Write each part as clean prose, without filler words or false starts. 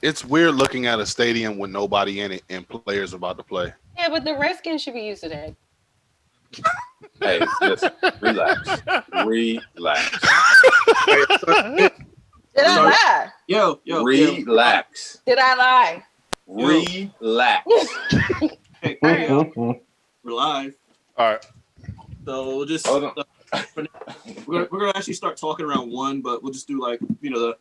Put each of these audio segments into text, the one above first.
It's weird looking at a stadium with nobody in it and players about to play. Yeah, but the Redskins should be used to that. Hey, listen, relax, relax, Did I Sorry. lie? Yo. relax, Did I lie? relax. Hey, Alright. we're live. All right. So we'll just Hold on. we're gonna actually start talking around one, but we'll just do like the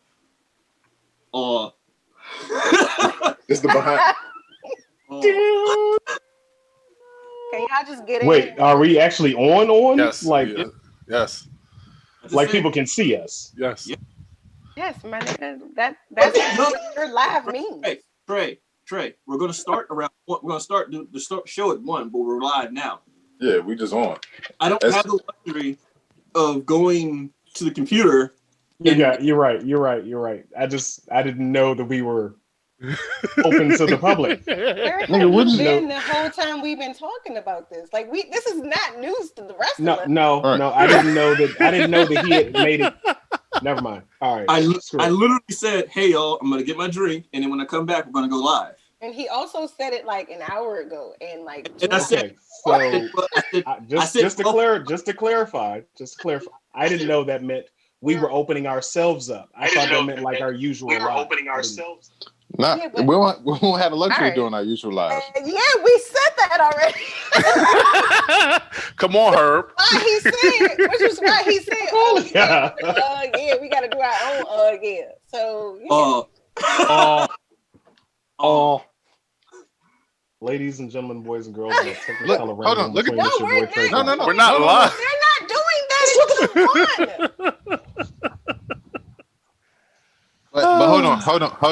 This is the behind. Can y'all just get in? Wait, are we actually on? Yes. Like, yeah. Yes. like people can see us. Yes. Yeah. Yes, my nigga. That's what your live means. Hey, Trey, we're gonna start around. We're gonna start the show at 1, but we're live now. Yeah, we just on. I don't have the luxury of going to the computer. You're right. I didn't know that we were open to the public. Where have Nigga, what you is been the whole time we've been talking about this? Like this is not news to the rest of us. No. I didn't know that he had made it. Never mind. All right. I literally said, "Hey y'all, I'm gonna get my drink, and then when I come back, we're gonna go live." And he also said it like an hour ago, and like. And I said, so just to "Well, clarify, I didn't know that meant we were opening ourselves up. I thought that meant like our usual. We were opening ourselves. Nah, Yeah, but- we won't have the luxury Alright. of doing our usual lives. Yeah, we said that already. Come on, Herb. Why he said, which is why he said, "Oh Yeah. yeah, we got to do our own yeah." So yeah. Ladies and gentlemen, boys and girls, Look, hold on, look at- No, we're not. No. We're not live. They're not doing that. It's fun. But hold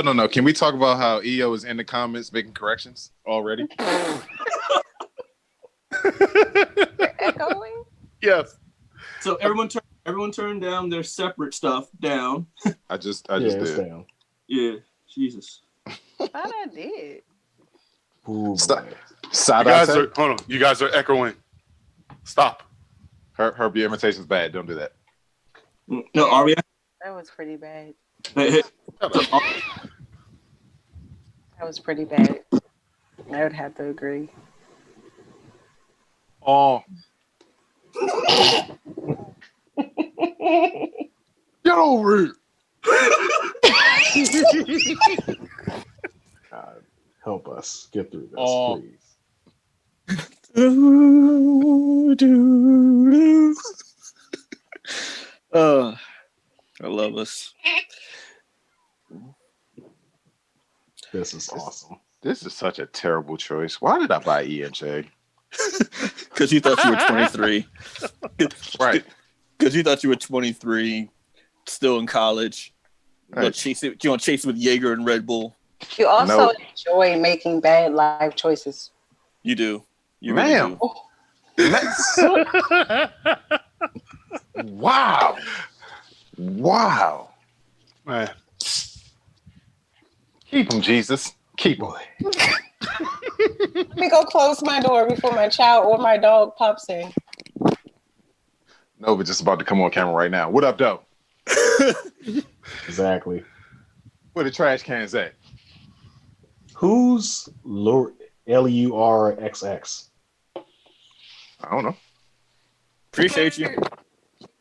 on. No, can we talk about how EO is in the comments making corrections already? Echoing. Yes. So everyone turned down their separate stuff down. I just it's did. down. Yeah, Jesus. Thought I did. Ooh, Stop. boy. Side You guys eye. are hold on. You guys are echoing. Stop. Herb, your imitation's bad. Don't do that. No, are we? That was pretty bad. Hey, That was pretty bad. I would have to agree. Oh, get over it. God, help us get through this, Oh. please. I love us. This is awesome. This is such a terrible choice. Why did I buy ENJ? Because you thought you were 23. Right. Because you thought you were 23, still in college. You want to chase it with Jaeger and Red Bull. You also Nope. enjoy making bad life choices. You do. You Ma'am. really do. Wow. Man. Keep him, Jesus. Keep him. Let me go close my door before my child or my dog pops in. No, but just about to come on camera right now. What up, though? Exactly. Where the trash cans at? Who's LURXX? I don't know. Appreciate you.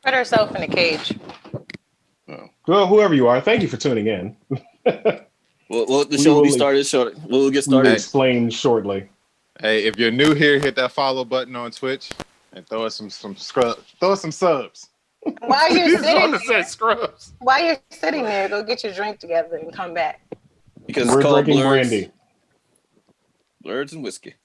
Put herself in a cage. Well, whoever you are, thank you for tuning in. Well, the show will be started shortly. We'll get We will started. explain shortly. Hey, if you're new here, hit that follow button on Twitch and throw us some subs. While you're He's sitting on the there, set scrubs. while you're sitting there, go get your drink together and come back. Because We're it's called drinking Blurs, brandy. Blurs and whiskey.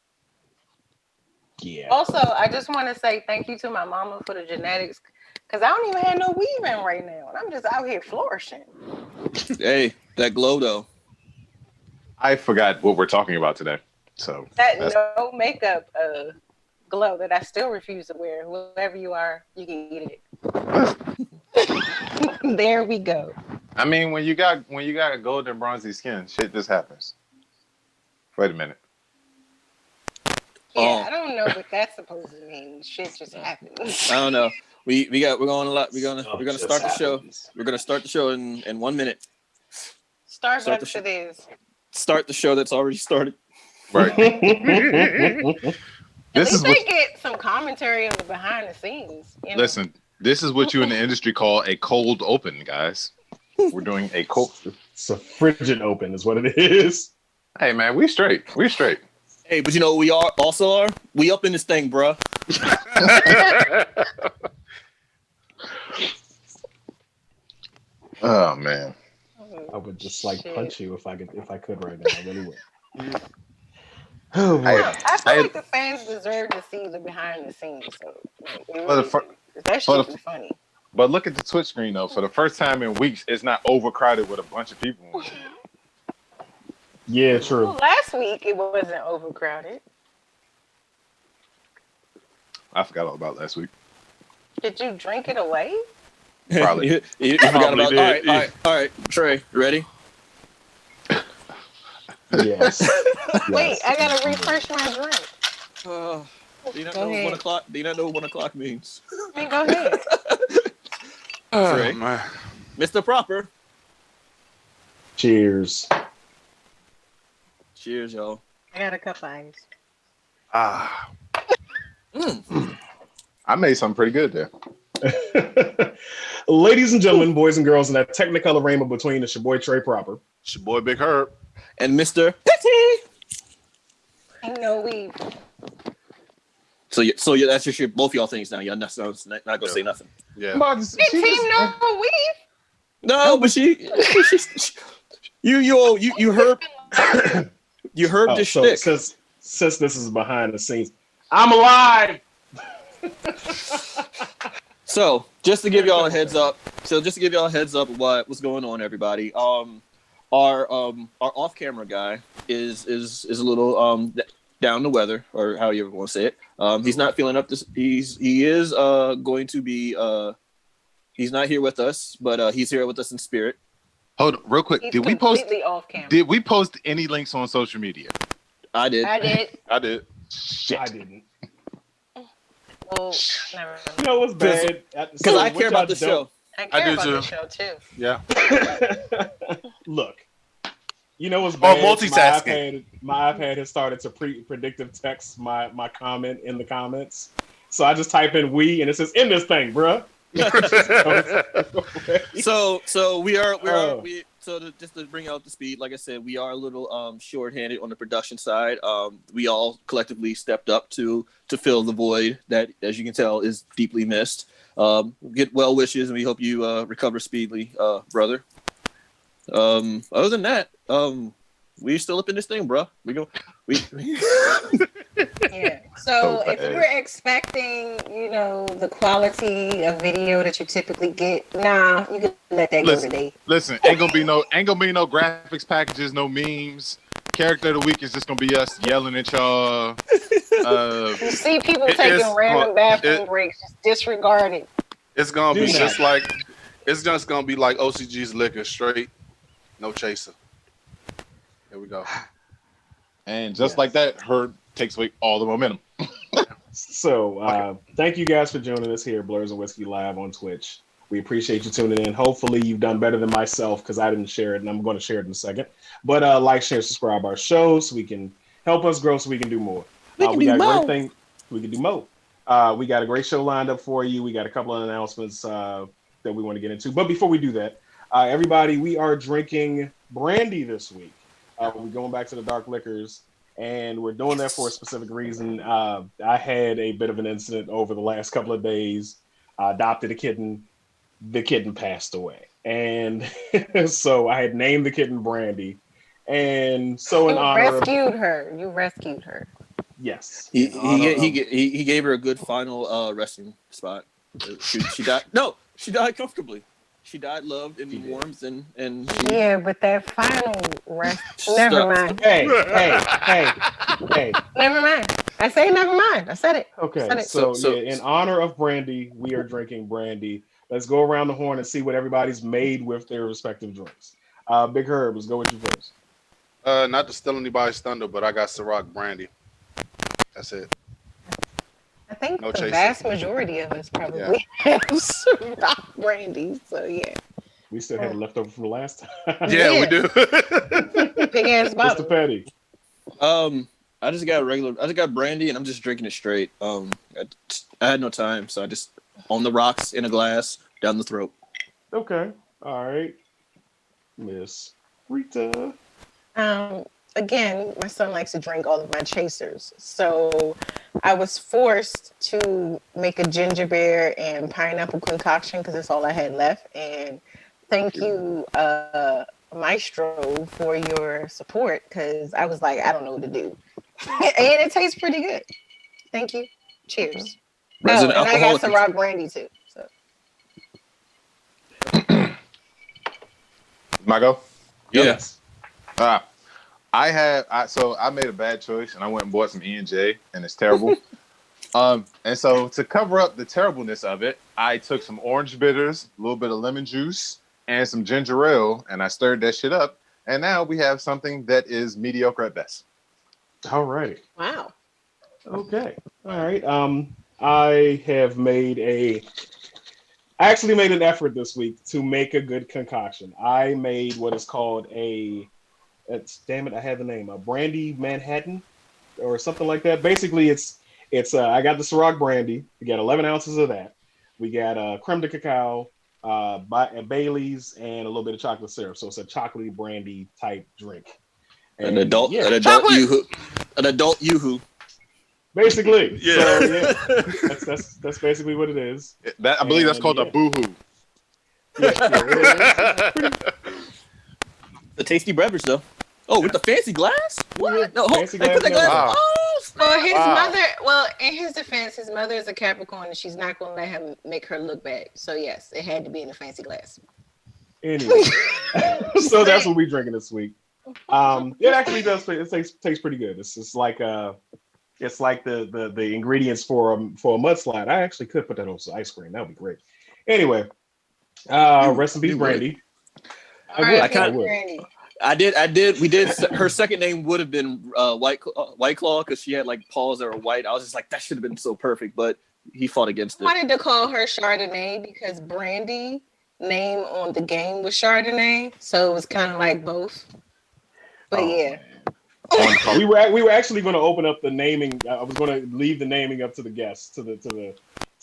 Yeah. Also, I just want to say thank you to my mama for the genetics, because I don't even have no weave in right now, and I'm just out here flourishing. Hey, that glow though. I forgot what we're talking about today. So That that's- no makeup glow that I still refuse to wear. Whoever you are, you can eat it. There we go. I mean, when you got a golden bronzy skin, shit just happens. Wait a minute. Yeah, I don't know what that's supposed to mean. Shit just happens. I don't know. We're going a lot. We're gonna Stuff start the just show. happens. We're gonna start the show in 1 minute. Starbucks Start the it is. Start the show that's already started. Right. At This least is they what. get some commentary on the behind the scenes. You know? Listen, this is what you in the industry call a cold open, guys. We're doing a cold. It's a frigid open, is what it is. Hey man, we straight. We straight. Hey, but you know what we are? We up in this thing, bruh. Oh man. I would just like Shit. punch you if I could right now. I really would. Oh boy. I feel I- like the fans deserve to see the behind the scenes. So like, it For the really, fir- that for should the- be funny. But look at the Twitch screen though. For the first time in weeks, it's not overcrowded with a bunch of people. Yeah, true. Well, last week it wasn't overcrowded. I forgot all about last week. Did you drink it away? Probably. you forgot Probably about. did. All right. Trey, ready? Yes. Wait, Yes. I gotta refresh my drink. Do you not Go know what ahead. 1 o'clock? Do you not know what 1 o'clock means? I mean, go ahead. Trey. Oh, man. Mr. Proper. Cheers. Cheers, y'all. I got a cup of ice. Ah, I made something pretty good there. Ladies and gentlemen, boys and girls, in that technicolor rainbow between, it's your boy Trey Proper. it's your boy Big Herb. And Mr. Petty. Ain't no weed. So that's just your both y'all things now. Y'all not gonna say nothing. Yeah. Good team, no weed. No, but you heard Oh, this so shtick. since this is behind the scenes, I'm alive. So just to give y'all a heads up, of what's going on, everybody. Our off-camera guy is a little down the weather, or how you ever want to say it. He's not feeling up to. He is going to be. He's not here with us, but he's here with us in spirit. Hold on, real quick. He's Did we post? completely off camera? Did we post any links on social media? I did. I did. I did. Shit. I didn't. Well, never mind. You know what's bad? Because I care about the show. I I care do about too. the show too. Yeah. Look, you know what's Oh, bad? multitasking. My iPad has started to predictive text my comment in the comments. So I just type in "we" and it says "in this thing, bruh." So we are Oh. just to bring out the speed, like I said, we are a little short-handed on the production side. We all collectively stepped up to fill the void that, as you can tell, is deeply missed. Get well wishes, and we hope you recover speedily, brother. Other than that, we still up in this thing, bro. Yeah. So So if bad. you were expecting, the quality of video that you typically get, nah, you can let that go Listen. today. Listen, ain't gonna be no graphics packages, no memes. Character of the week is just gonna be us yelling at y'all. You see people It taking is- random bathroom it- breaks, just disregard it. It's gonna be Do just like it's just gonna be like OCG's liquor, straight, no chaser. Here we go. And just Yes. like that, Herb takes away all the momentum. So thank you guys for joining us here, Blurs and Whiskey Live on Twitch. We appreciate you tuning in. Hopefully you've done better than myself because I didn't share it, and I'm going to share it in a second. But like, share, subscribe our show so we can help us grow, so we can do more. We can do got a more. great thing. We can do more. We got a great show lined up for you. We got a couple of announcements that we want to get into. But before we do that, everybody, we are drinking brandy this week. We're going back to the dark liquors, and we're doing that for a specific reason. I had a bit of an incident over the last couple of days. I adopted a kitten. The kitten passed away. And so I had named the kitten Brandy. And so in You honor of... rescued her. You rescued her. Yes. He In honor of- he gave her a good final resting spot. She died. No, she died comfortably. She died loved and She did. warmth and Yeah, but that final rest. Stop. Never mind. Hey. Never mind. I say never mind. I said it. Okay, Said it. so So- yeah, in honor of Brandy, we are drinking Brandy. Let's go around the horn and see what everybody's made with their respective drinks. Big Herb, let's go with you first. Not to steal anybody's thunder, but I got Ciroc brandy. That's it. I think No the chaser. vast majority of us probably have Ciroc brandy. So yeah. We still had it left over from the last time. Yeah, we do. Big ass Mr. bottle. Petty. I just got brandy and I'm just drinking it straight. I had no time, so I just on the rocks in a glass down the throat. Okay. All right. Miss Rita. Again, my son likes to drink all of my chasers. So I was forced to make a ginger beer and pineapple concoction because that's all I had left. And thank you, Maestro, for your support because I was like, I don't know what to do. And it tastes pretty good. Thank you. Cheers. Resident and I got alcoholic. some rock brandy too. So My go. Yes. So I made a bad choice and I went and bought some E&J and it's terrible. And so to cover up the terribleness of it, I took some orange bitters, a little bit of lemon juice, and some ginger ale, and I stirred that shit up. And now we have something that is mediocre at best. All right. wow. Okay. All right. I actually made an effort this week to make a good concoction. I made what is called damn it, I have the name, a brandy Manhattan or something like that. Basically, it's I got the Ciroc brandy. We got 11 ounces of that. We got creme de cacao, Bailey's, and a little bit of chocolate syrup. So it's a chocolatey brandy type drink. An adult Chocolate! yoo-hoo. Basically. Yeah. So, yeah. That's basically what it is. I believe that's And, called yeah. a boohoo. The tasty beverage though. Oh, with the fancy glass? What? No, Fancy they put glass, that glass. wow. Oh, Well, his Wow. mother. Well, in his defense, his mother is a Capricorn, and she's not going to let him make her look bad. So yes, it had to be in a fancy glass. Anyway, so that's what we're drinking this week. It actually does. It tastes pretty good. It's like the ingredients for a mudslide. I actually could put that on some ice cream. That would be great. Anyway, rest in peace, you would. Brandy. All right, I Peter would. Brandy. I did. We did. Her second name would have been White Claw because she had like paws that were white. I was just like, that should have been so perfect, but he fought against I it. wanted to call her Chardonnay because Brandy name on the game was Chardonnay, so it was kind of like both. But Oh, yeah, man. we were actually going to open up the naming. I was going to leave the naming up to the guests, to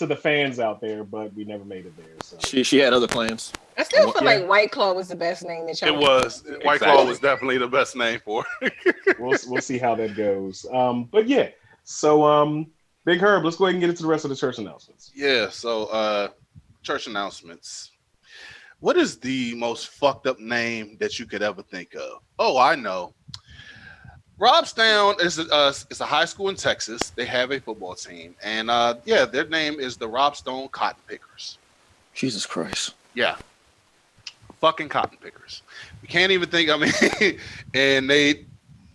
the fans out there, but we never made it there. So She had other plans. I still feel Yeah. like White Claw was the best name that y'all. It was. White Claw Exactly. was definitely the best name for it. we'll see how that goes. But yeah, so Big Herb, let's go ahead and get into the rest of the church announcements. Yeah, so church announcements. What is the most fucked up name that you could ever think of? Oh, I know. Robstown is a high school in Texas. They have a football team. And yeah, their name is the Robstone Cotton Pickers. Jesus Christ. Yeah. Fucking cotton pickers. We can't even think, I mean, and they,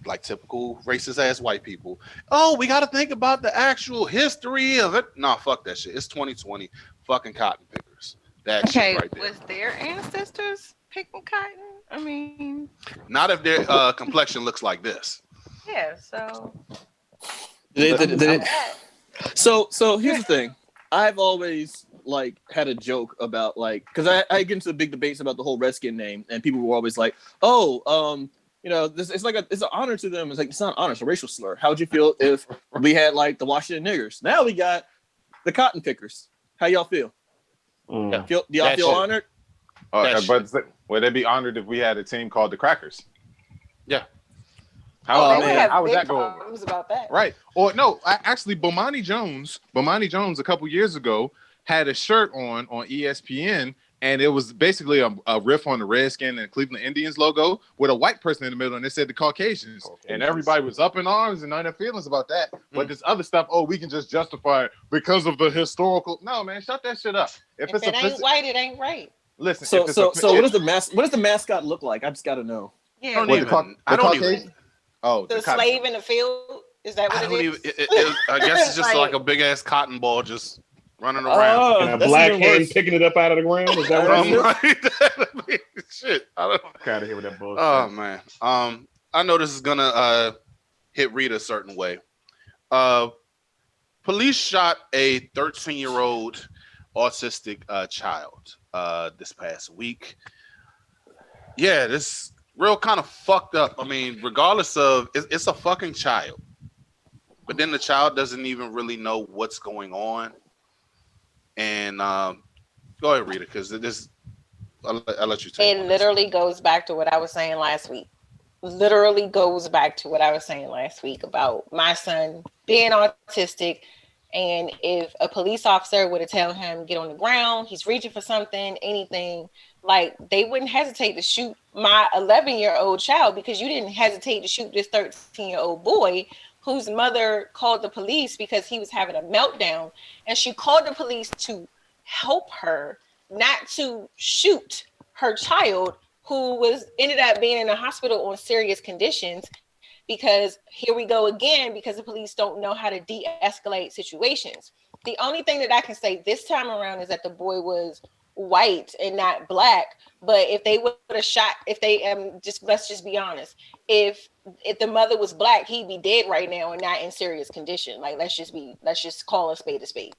like typical racist ass white people, oh, we got to think about the actual history of it. Nah, fuck that shit. It's 2020. Fucking cotton pickers. That Okay, shit right there. was their ancestors picking cotton? I mean, Not if their complexion looks like this. yeah. So So here's the thing. I've always like had a joke about like because I get into the big debates about the whole Redskin name, and people were always like, "Oh, you know, this it's like it's an honor to them." It's like it's not an honor, it's a racial slur. How would you feel if we had like the Washington niggers? Now we got the cotton pickers. How y'all feel? Mm. Do y'all That feel shit. honored? But would they be honored if we had a team called the Crackers? Yeah. How, they would man, have how would big that go over? problems about that. Right. Or no, actually, Bomani Jones a couple years ago had a shirt on ESPN, and it was basically a riff on the Redskin and Cleveland Indians logo with a white person in the middle, and it said the Caucasians. And everybody was up in arms and none of their feelings about that. But this other stuff, oh, we can just justify it because of the historical. No, man, shut that shit up. If it ain't white, it ain't right. listen. So if it's so a- so what does the mascot look like? I just got to know. Yeah. What What, even- the Cau- I the don't Caucasian? even- Oh, The the Cau- slave in the field. Is that what I it don't is? even. I guess it's just like a big ass cotton ball just running around. Oh, And a that's black even hand worse. picking it up out of the ground. Is that what it is? Shit. I don't. Kind of hear with that bullshit. Oh man. I know this is gonna hit Rita a certain way. Police shot a 13-year-old autistic child this past week. yeah, this real kind of fucked up. I mean, regardless of it's a fucking child, but then the child doesn't even really know what's going on. And go ahead, Rita, because this I'll let you take. It literally goes back to what I was saying last week. Literally goes back to what I was saying last week about my son being autistic. And if a police officer were to tell him, get on the ground, he's reaching for something, anything, like they wouldn't hesitate to shoot my 11-year-old child because you didn't hesitate to shoot this 13-year-old boy whose mother called the police because he was having a meltdown. And she called the police to help her, not to shoot her child, who was ended up being in a hospital on serious conditions. Because here we go again, because the police don't know how to de-escalate situations. The only thing that I can say this time around is that the boy was white and not black. But if they would have shot, if they let's just be honest, if the mother was black, he'd be dead right now and not in serious condition. Like let's just call a spade a spade.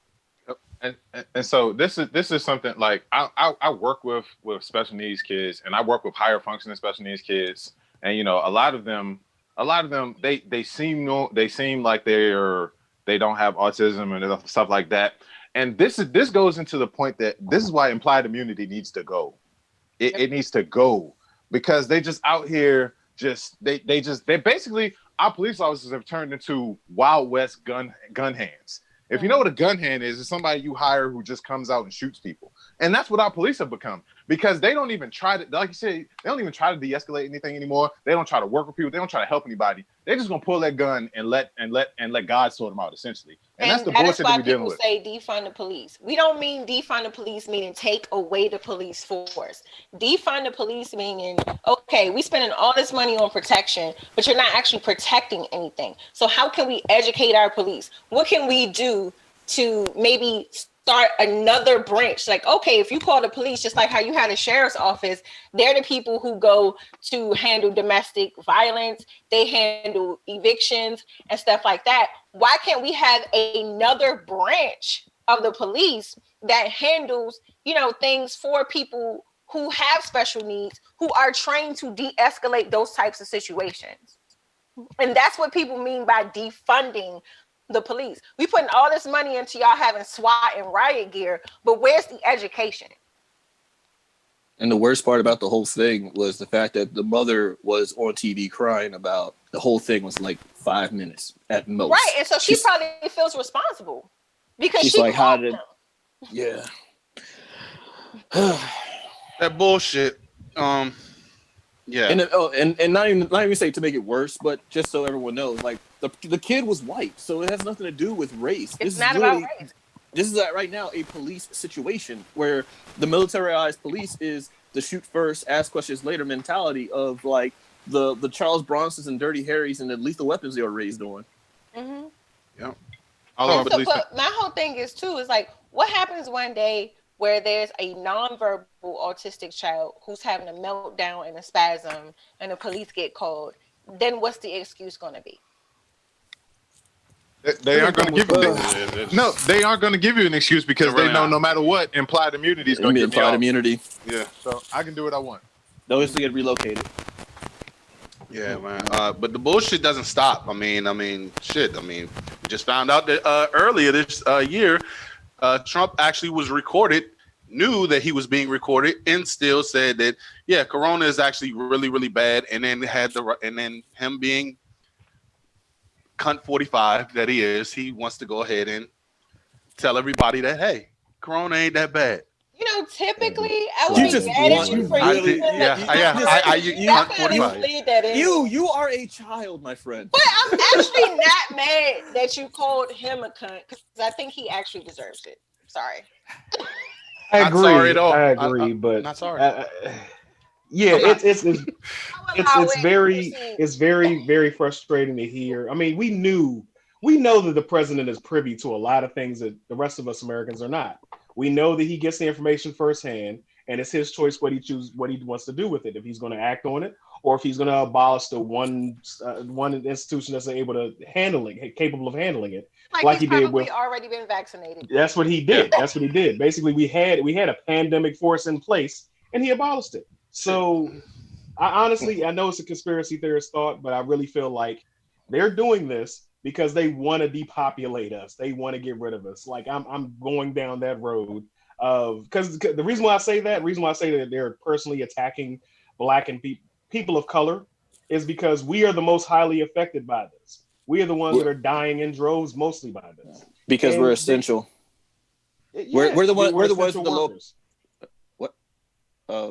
And so this is something like I work with special needs kids, and I work with higher functioning special needs kids, and you know a lot of them they seem like they don't have autism and stuff like that. And this goes into the point that this is why implied immunity needs to go. It needs to go because they just out here they basically, our police officers have turned into Wild West gun hands. If you know what a gun hand is, it's somebody you hire who just comes out and shoots people. And that's what our police have become, because they don't even try to, like you said, they don't even try to de-escalate anything anymore. They don't try to work with people. They don't try to help anybody. They're just gonna pull that gun and let God sort them out, essentially. And that's the bullshit that we're dealing with. Say defund the police. We don't mean defund the police meaning take away the police force. Defund the police meaning, okay, we spending all this money on protection, but you're not actually protecting anything. So how can we educate our police? What can we do to maybe start another branch? Like, okay, if you call the police, just like how you had a sheriff's office, they're the people who go to handle domestic violence, they handle evictions and stuff like that. Why can't we have another branch of the police that handles, things for people who have special needs, who are trained to de-escalate those types of situations? And that's what people mean by defunding the police. We putting all this money into y'all having SWAT and riot gear, but where's the education? And the worst part about the whole thing was the fact that the mother was on TV crying about the whole thing was like 5 minutes at most. Right, and so she probably feels responsible because she's she like, how did? them. Yeah. That bullshit. Yeah. And not even say to make it worse, but just so everyone knows, like the kid was white, so it has nothing to do with race. It's not about race. This is right now a police situation where the militarized police is the shoot first, ask questions later mentality of like the Charles Bronsons and Dirty Harrys and the lethal weapons they were raised on. Mm-hmm. Yeah. My whole thing is like, what happens one day where there's a nonverbal autistic child who's having a meltdown and a spasm and the police get called? Then what's the excuse going to be? They aren't going to give you they aren't going to give you an excuse because they know no matter what, implied immunity is going to be implied immunity. Yeah, so I can do what I want. They'll just get relocated. Yeah, man. But the bullshit doesn't stop. I mean, shit. We just found out that earlier this year, Trump actually was recorded, knew that he was being recorded, and still said that, yeah, Corona is actually really, really bad. And then him being cunt 45 that he is, he wants to go ahead and tell everybody that, hey, Corona ain't that bad. Typically, I would be mad at you for using that. You are a child, my friend. But I'm actually not mad that you called him a cunt because I think he actually deserves it. Sorry. I Not agree. sorry at all. I agree, but not sorry. Yeah, it's very, very frustrating to hear. I mean, we know that the president is privy to a lot of things that the rest of us Americans are not. We know that he gets the information firsthand, and it's his choice what he wants to do with it. If he's going to act on it, or if he's going to abolish the one institution that's capable of handling it, like he did with already been vaccinated. That's what he did. That's what he did. Basically, we had a pandemic force in place, and he abolished it. So I know it's a conspiracy theorist thought, but I really feel like they're doing this because they want to depopulate us. They want to get rid of us. Like I'm going down that road of because the reason why I say that they're personally attacking black and people of color is because we are the most highly affected by this. We are the ones that are dying in droves mostly by this. Because And we're essential. Yes, we're the ones with essential the low. workers. I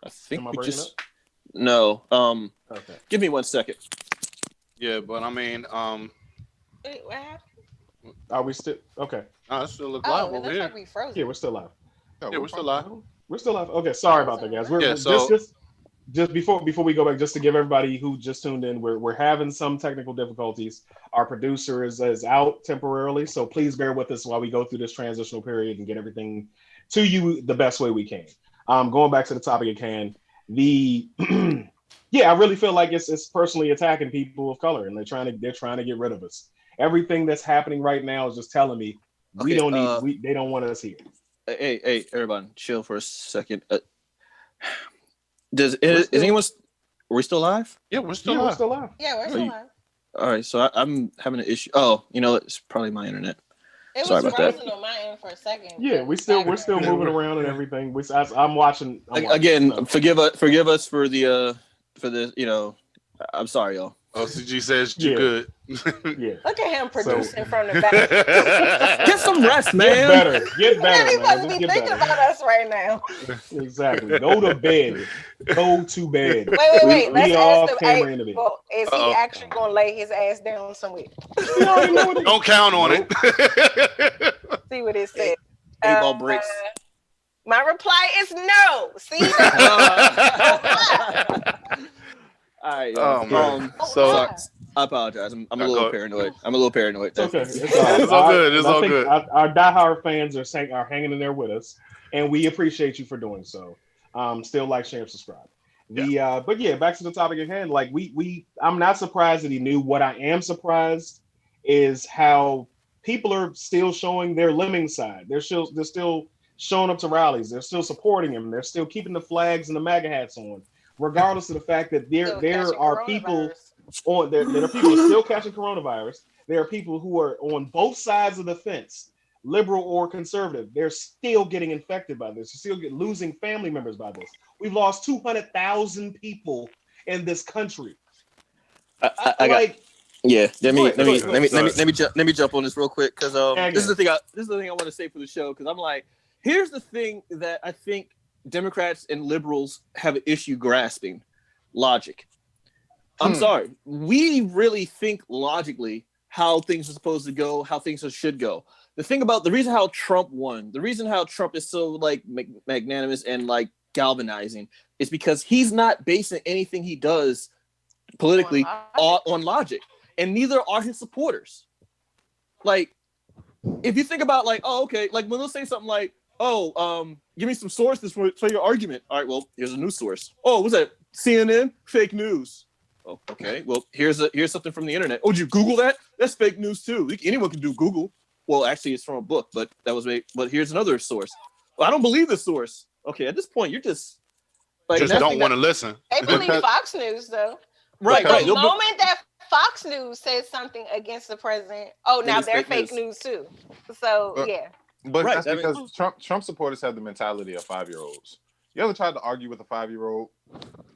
think Am I we breaking just no. Okay. Give me 1 second. Yeah, but I mean, Wait, what happened? Are we still okay? no, it still look Oh, live it over looks here. like we frozen. Yeah, we're still live. Yeah, we're still live. We're still live. Okay, sorry about that, guys. We're Yeah, so- just before we go back, just to give everybody who just tuned in, we're having some technical difficulties. Our producer is out temporarily, so please bear with us while we go through this transitional period and get everything to you the best way we can. Going back to the topic at hand, I really feel like it's personally attacking people of color, and they're trying to get rid of us. Everything that's happening right now is just telling me they don't want us here. Hey, everybody, chill for a second. Is anyone? Are we still live? Yeah, we're still We're live. still live. Yeah, we're still live. All right, so I'm having an issue. Oh, it's probably my internet. It Sorry was about that. frozen on my end for a second. Yeah, we're still moving around and everything. I'm watching. Again, so. forgive us for the I'm sorry, y'all. OCG says you Yeah. good. Yeah. Look at him producing from the back. Get some rest, Get man. better, He man. must Just be get thinking better. about us right now. Exactly. Go to bed. Go to bed. Wait. We Let's off ask him. camera in a bit. Well, is he Uh-oh. actually going to lay his ass down somewhere? You already know what it is. Don't count on it. See what it says. 8-ball breaks. My reply is no. See? All right. Oh, man. So- sorry. I apologize. I'm a No, little go- paranoid. I'm a little paranoid. It's okay. It's It's all good. It's I all think good. Our diehard fans are hanging in there with us, and we appreciate you for doing so. Still like, share, and subscribe. But back to the topic at hand. Like I'm not surprised that he knew. What I am surprised is how people are still showing their lemming side. They're still showing up to rallies. They're still supporting him. They're still keeping the flags and the MAGA hats on, regardless of the fact that there are people. There are people who are still catching coronavirus. There are people who are on both sides of the fence, liberal or conservative. They're still getting infected by this. They're still losing family members by this. We've lost 200,000 people in this country. Let me jump on this real quick because this is the thing I want to say for the show because I'm like, here's the thing that I think Democrats and liberals have an issue grasping: logic. I'm sorry. We really think logically how things are supposed to go, how things should go. The reason how Trump won, the reason how Trump is so like magnanimous and like galvanizing is because he's not basing anything he does politically on logic, and neither are his supporters. Like, if you think about like, oh, okay, like when they'll say something like, oh, give me some sources for your argument. All right, well, here's a news source. Oh, what's that? CNN? Fake news. Oh, okay. Well, here's something from the internet. Oh, did you Google that? That's fake news too. Anyone can do Google. Well, actually, it's from a book, but here's another source. Well, I don't believe this source. Okay, at this point, you're just like don't want to listen. They believe Fox News though. Right. The moment that Fox News says something against the president, now they're fake news too. So yeah. But Right, that's because Trump supporters have the mentality of 5-year-olds. You ever tried to argue with a 5-year-old?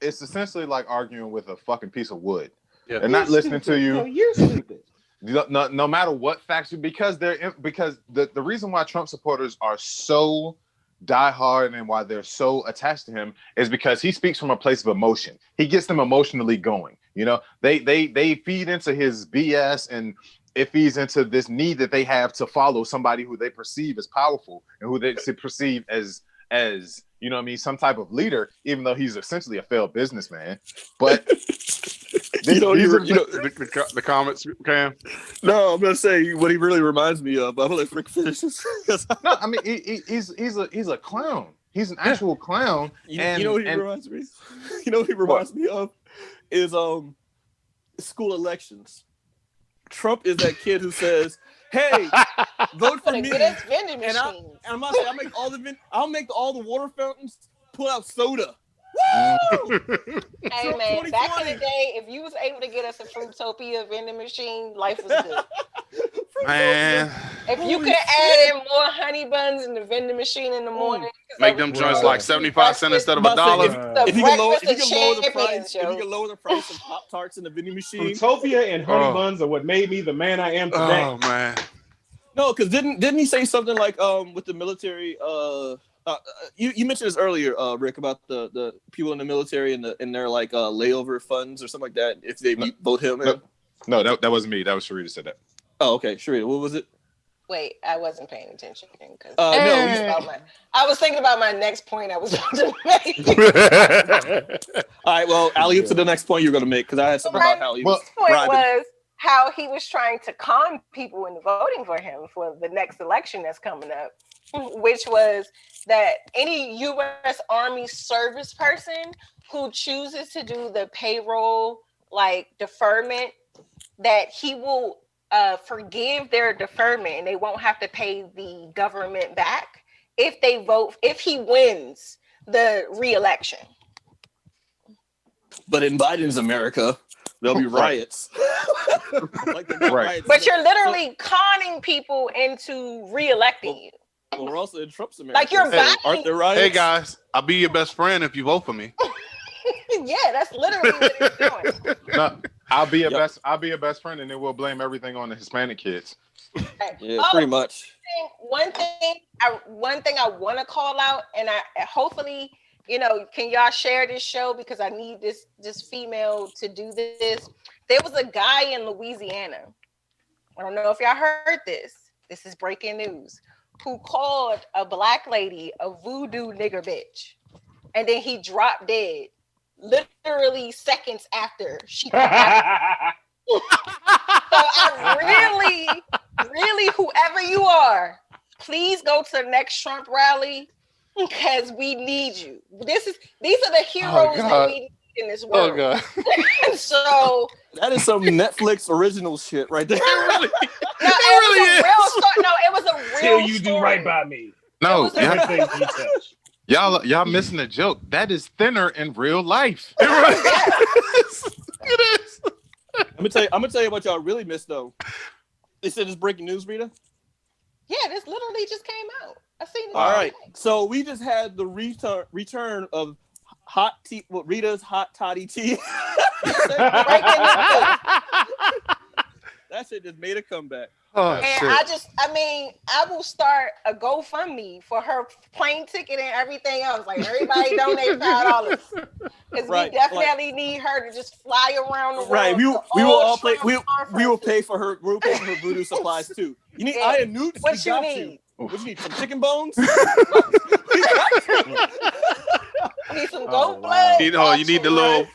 It's essentially like arguing with a fucking piece of wood. Yeah. They're not listening to you. No, you're stupid. No matter what facts because the reason why Trump supporters are so diehard and why they're so attached to him is because he speaks from a place of emotion. He gets them emotionally going. You know, they feed into his BS, and it feeds into this need that they have to follow somebody who they perceive as powerful and who they perceive as you know what I mean, some type of leader, even though he's essentially a failed businessman. But the comments, Cam. No, I'm gonna say what he really reminds me of. I'm gonna let Rick finish this. No, I mean he's a clown. He's an actual clown. You know what he reminds me? You know what he reminds me of is school elections. Trump is that kid who says, "Hey, vote for me." Get us vending And machines. I'm gonna say I'll make all the water fountains pull out soda. Hey Trump man, back in 2020. the day, if you was able to get us a Fruitopia vending machine, life was good. Man, If you Holy could add in more honey buns in the vending machine in the morning, 'cause make I them was- joints Bruh. like 75 cents instead of About to say, $1. The if you can lower, breakfast of the price, champions, if you yo. can lower the price of Pop Tarts in the vending machine. Fruitopia and honey Oh. buns are what made me the man I am today. Oh man. No, because didn't he say something like with the military? You mentioned this earlier, Rick, about the people in the military and their like layover funds or something like that. If they vote him in. No, that wasn't me. That was Sharita said that. Oh, okay, Sharita, what was it? Wait, I wasn't paying attention. Cause No, I was thinking about my next point I was about to make. all right. Well, alley to the next point you're gonna make because I had something about how he was Next point bribing. was how he was trying to con people into voting for him for the next election that's coming up, which was that any U.S. Army service person who chooses to do the payroll like deferment, that he will forgive their deferment and they won't have to pay the government back if he wins the re-election. But in Biden's America, there'll be riots. Like they got Right. riots. But you're literally conning people into re-electing you. Well, we're also in Trump's America. Like you're so buying. aren't there riots? Hey guys, I'll be your best friend if you vote for me. Yeah, that's literally what he's doing. No, I'll be a Yep. best friend, and then we'll blame everything on the Hispanic kids. Yeah, Oh, pretty much. One thing I want to call out, and I hopefully, can y'all share this show because I need this female to do this. There was a guy in Louisiana. I don't know if y'all heard this. This is breaking news. Who called a black lady a voodoo nigger bitch, and then he dropped dead, literally seconds after she. So I really, whoever you are, please go to the next Trump rally because we need you. These are the heroes that God. we need in this Oh world. god. So That is some Netflix original shit right there. it was a real Till you story. do right by me. No, It was y'all, Everything you touch. y'all missing the joke. That is thinner in real life. It really is. It is. I'm gonna tell you what y'all really missed though. They said it's breaking news, Rita. Yeah, this literally just came out. I seen it. All right, so we just had the return of Rita's hot toddy tea. That shit just made a comeback. Oh, And shit. I will start a GoFundMe for her plane ticket and everything else. Like everybody donate $5 because Right, we definitely need her to just fly around the world. Right, we to will all pay. Trump We will conferences. pay for her. We'll pay for her voodoo supplies too. You need Yeah. iron newts. What we you got need? What you need? Some chicken bones. I need some Oh, goat wow. blood. You need the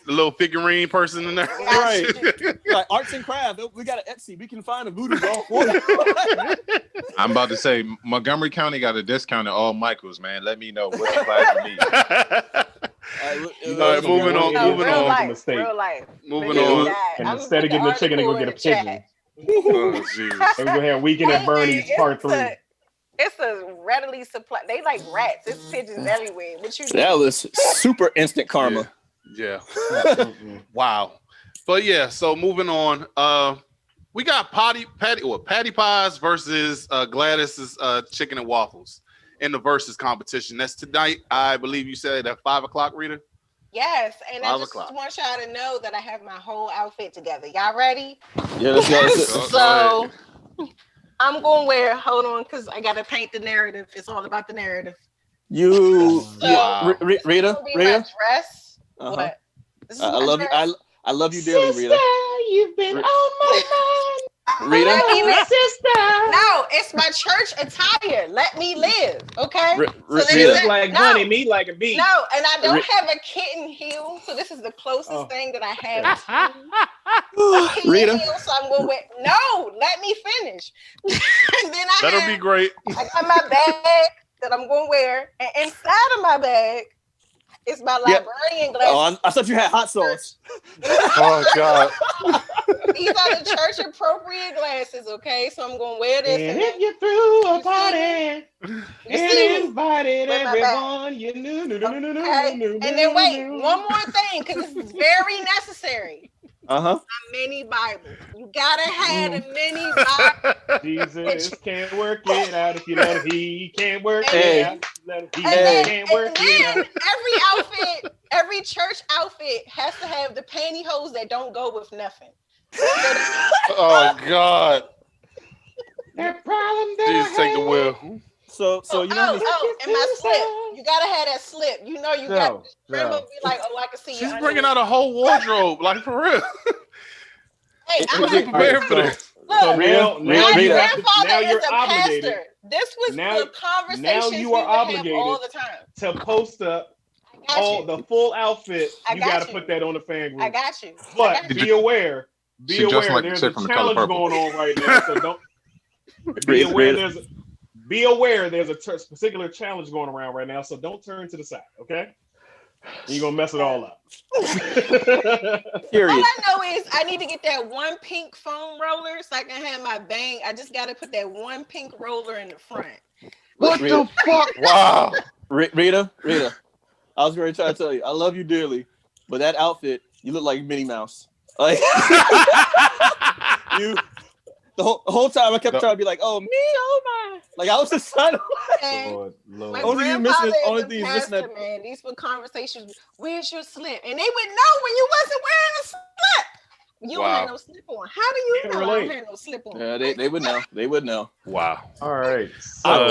little figurine person in there. Right. Like arts and craft. We got an Etsy. We can find a voodoo doll for you. I'm about to say Montgomery County got a discount at all Michaels, man. Let me know what supplies you need. All right, moving on, No, moving real on. life, Mistake. real life. Moving Look at on. that. And I'm instead of gonna getting put the chicken, they go article get a in the pigeon. Oh, jeez. They go have Weekend at Hey, Bernie's man, part 3. It's a readily supply. They like rats. There's pigeons everywhere. What you That was super instant karma. Yeah. Wow. But yeah, so moving on. We got Patty Pies versus Gladys's chicken and waffles in the versus competition. That's tonight. I believe you said at 5:00, Rita. Yes, and I 5 just o'clock. want y'all to know that I have my whole outfit together. Y'all ready? Yeah, let's go. Go So I'm gonna wear. Hold on, because I gotta paint the narrative. It's all about the narrative. Wow. Rita, This will be my dress. Uh-huh. What? This is I my love you. dress. I love you dearly, Rita. You've been Ri- on my Rita, mind. Sister. No, it's my church attire. Let me live, okay? Ri- Ri- So She Rita. look like No. honey, me like a bee. No, and I don't Ri- have a kitten heel, so this is the closest Oh. thing that I have. A kitten Rita, heel, so I'm gonna wear. No, let me finish. And then That'll be great. I got my bag that I'm gonna wear, and inside of my bag is my Yeah. librarian glasses. I thought you had hot sauce. Oh God. these are the church appropriate glasses, okay? So I'm gonna wear this. And And if then, you threw a you see party you see and me invited with my bag. everyone you knew. Okay. And then wait, one more thing, because this is very necessary. Uh-huh. A mini Bible. You gotta have a mini Bible. Jesus can't work it out if you let him. He can't work Hey. it out. If you let him. He And then, can't work and it then out. every outfit, every church outfit has to have the pantyhose that don't go with nothing. So Oh God. That problem Jesus, take the wheel. So you know how many and my slip. You gotta have that slip. You know you got So, Grandma so. be like, oh, I can see She's your bringing underwear. out a whole wardrobe, like for real. Hey, I'm Wasn't like, prepared for this. So look, now my you have to. grandfather Now you're is a obligated pastor. This was Now- the conversations now you are we would have obligated all the time. to post up I got all you. the full outfit. I You got got to you. put that on the fan group. I got you. I But got you. be aware. Be She dressed aware. like the There's chick a from The Color challenge Purple. going on right now. So don't. Be aware. Be aware. There's a particular challenge going around right now. So don't turn to the side. Okay. You're gonna mess it all up. All period. I know is I need to get that one pink foam roller so I can have my bang. I just got to put that one pink roller in the front. What Rita, the fuck? Wow. Rita, I was going to try to tell you, I love you dearly, but that outfit, you look like Minnie Mouse. Like you, the whole time I kept trying to be like, oh me, oh my, like I was just trying to. And Lord, Lord. my Only thing you missing grandfather is- only is a thing you missing pastor, that- man. These were conversations. Where's your slip? And they would know when you wasn't wearing a slip. You don't Wow. have no slip on. How do you Can't know I relate. don't have no slip on? Yeah, they would know. They would know. Wow. All right.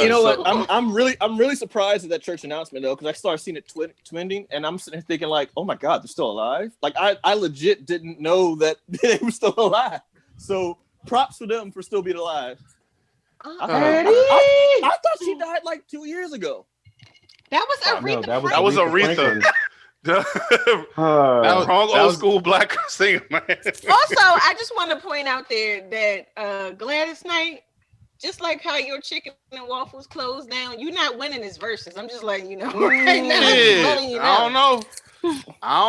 You know so- what? I'm really surprised at that church announcement though, because I started seeing it twinning, and I'm sitting there thinking like, oh my god, they're still alive. Like I legit didn't know that they were still alive. So props for them for still being alive. I thought she died like 2 years ago. That was Aretha that was That was Franklin. Aretha. Wrong old school black singer, man. Also, I just want to point out there that Gladys Knight, just like how your chicken and waffles closed down, you're not winning his verses. I'm just letting you know right now. I'm just Shit. letting you know. I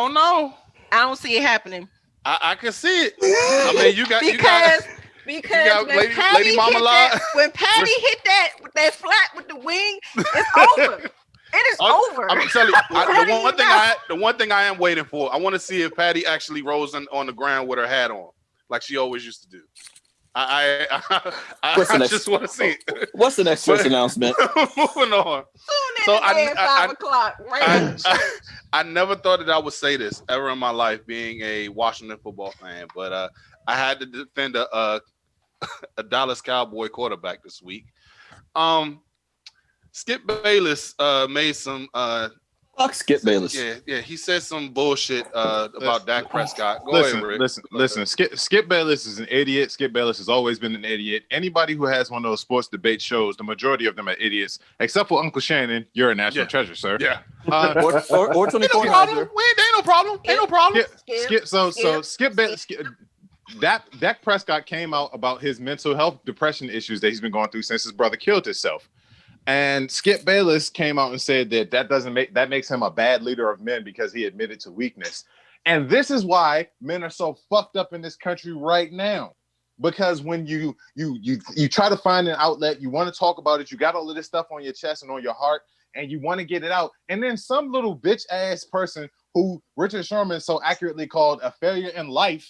don't know. I don't see it happening. I can see it. I mean, you got Because when Lady Patty Mama hit Lie. that, when Patty hit that flat with the wing, it's over. It is over. I'm telling you, Letting you know. the one thing I am waiting for, I want to see if Patty actually rolls on the ground with her hat on, like she always used to do. I What's the next- just want to see it. What's the next church announcement? Moving on. Soon So as at 5 o'clock, right after church. I never thought that I would say this ever in my life, being a Washington football fan, but I had to defend a Dallas Cowboy quarterback this week. Skip Bayless made some Fuck Skip Bayless. yeah, he said some bullshit about Dak Prescott. Go ahead, Rick. Listen. Skip Bayless is an idiot. Skip Bayless has always been an idiot. Anybody who has one of those sports debate shows, the majority of them are idiots, except for Uncle Shannon. You're a national treasure, sir. Yeah. Or Ain't no 24 problem. Hazard. Ain't no problem. Ain't no problem. Skip Bayless. Dak Prescott came out about his mental health depression issues that he's been going through since his brother killed himself. And Skip Bayless came out and said that makes him a bad leader of men because he admitted to weakness. And this is why men are so fucked up in this country right now. Because when you try to find an outlet, you want to talk about it, you got all of this stuff on your chest and on your heart, and you want to get it out. And then some little bitch ass person who Richard Sherman so accurately called a failure in life,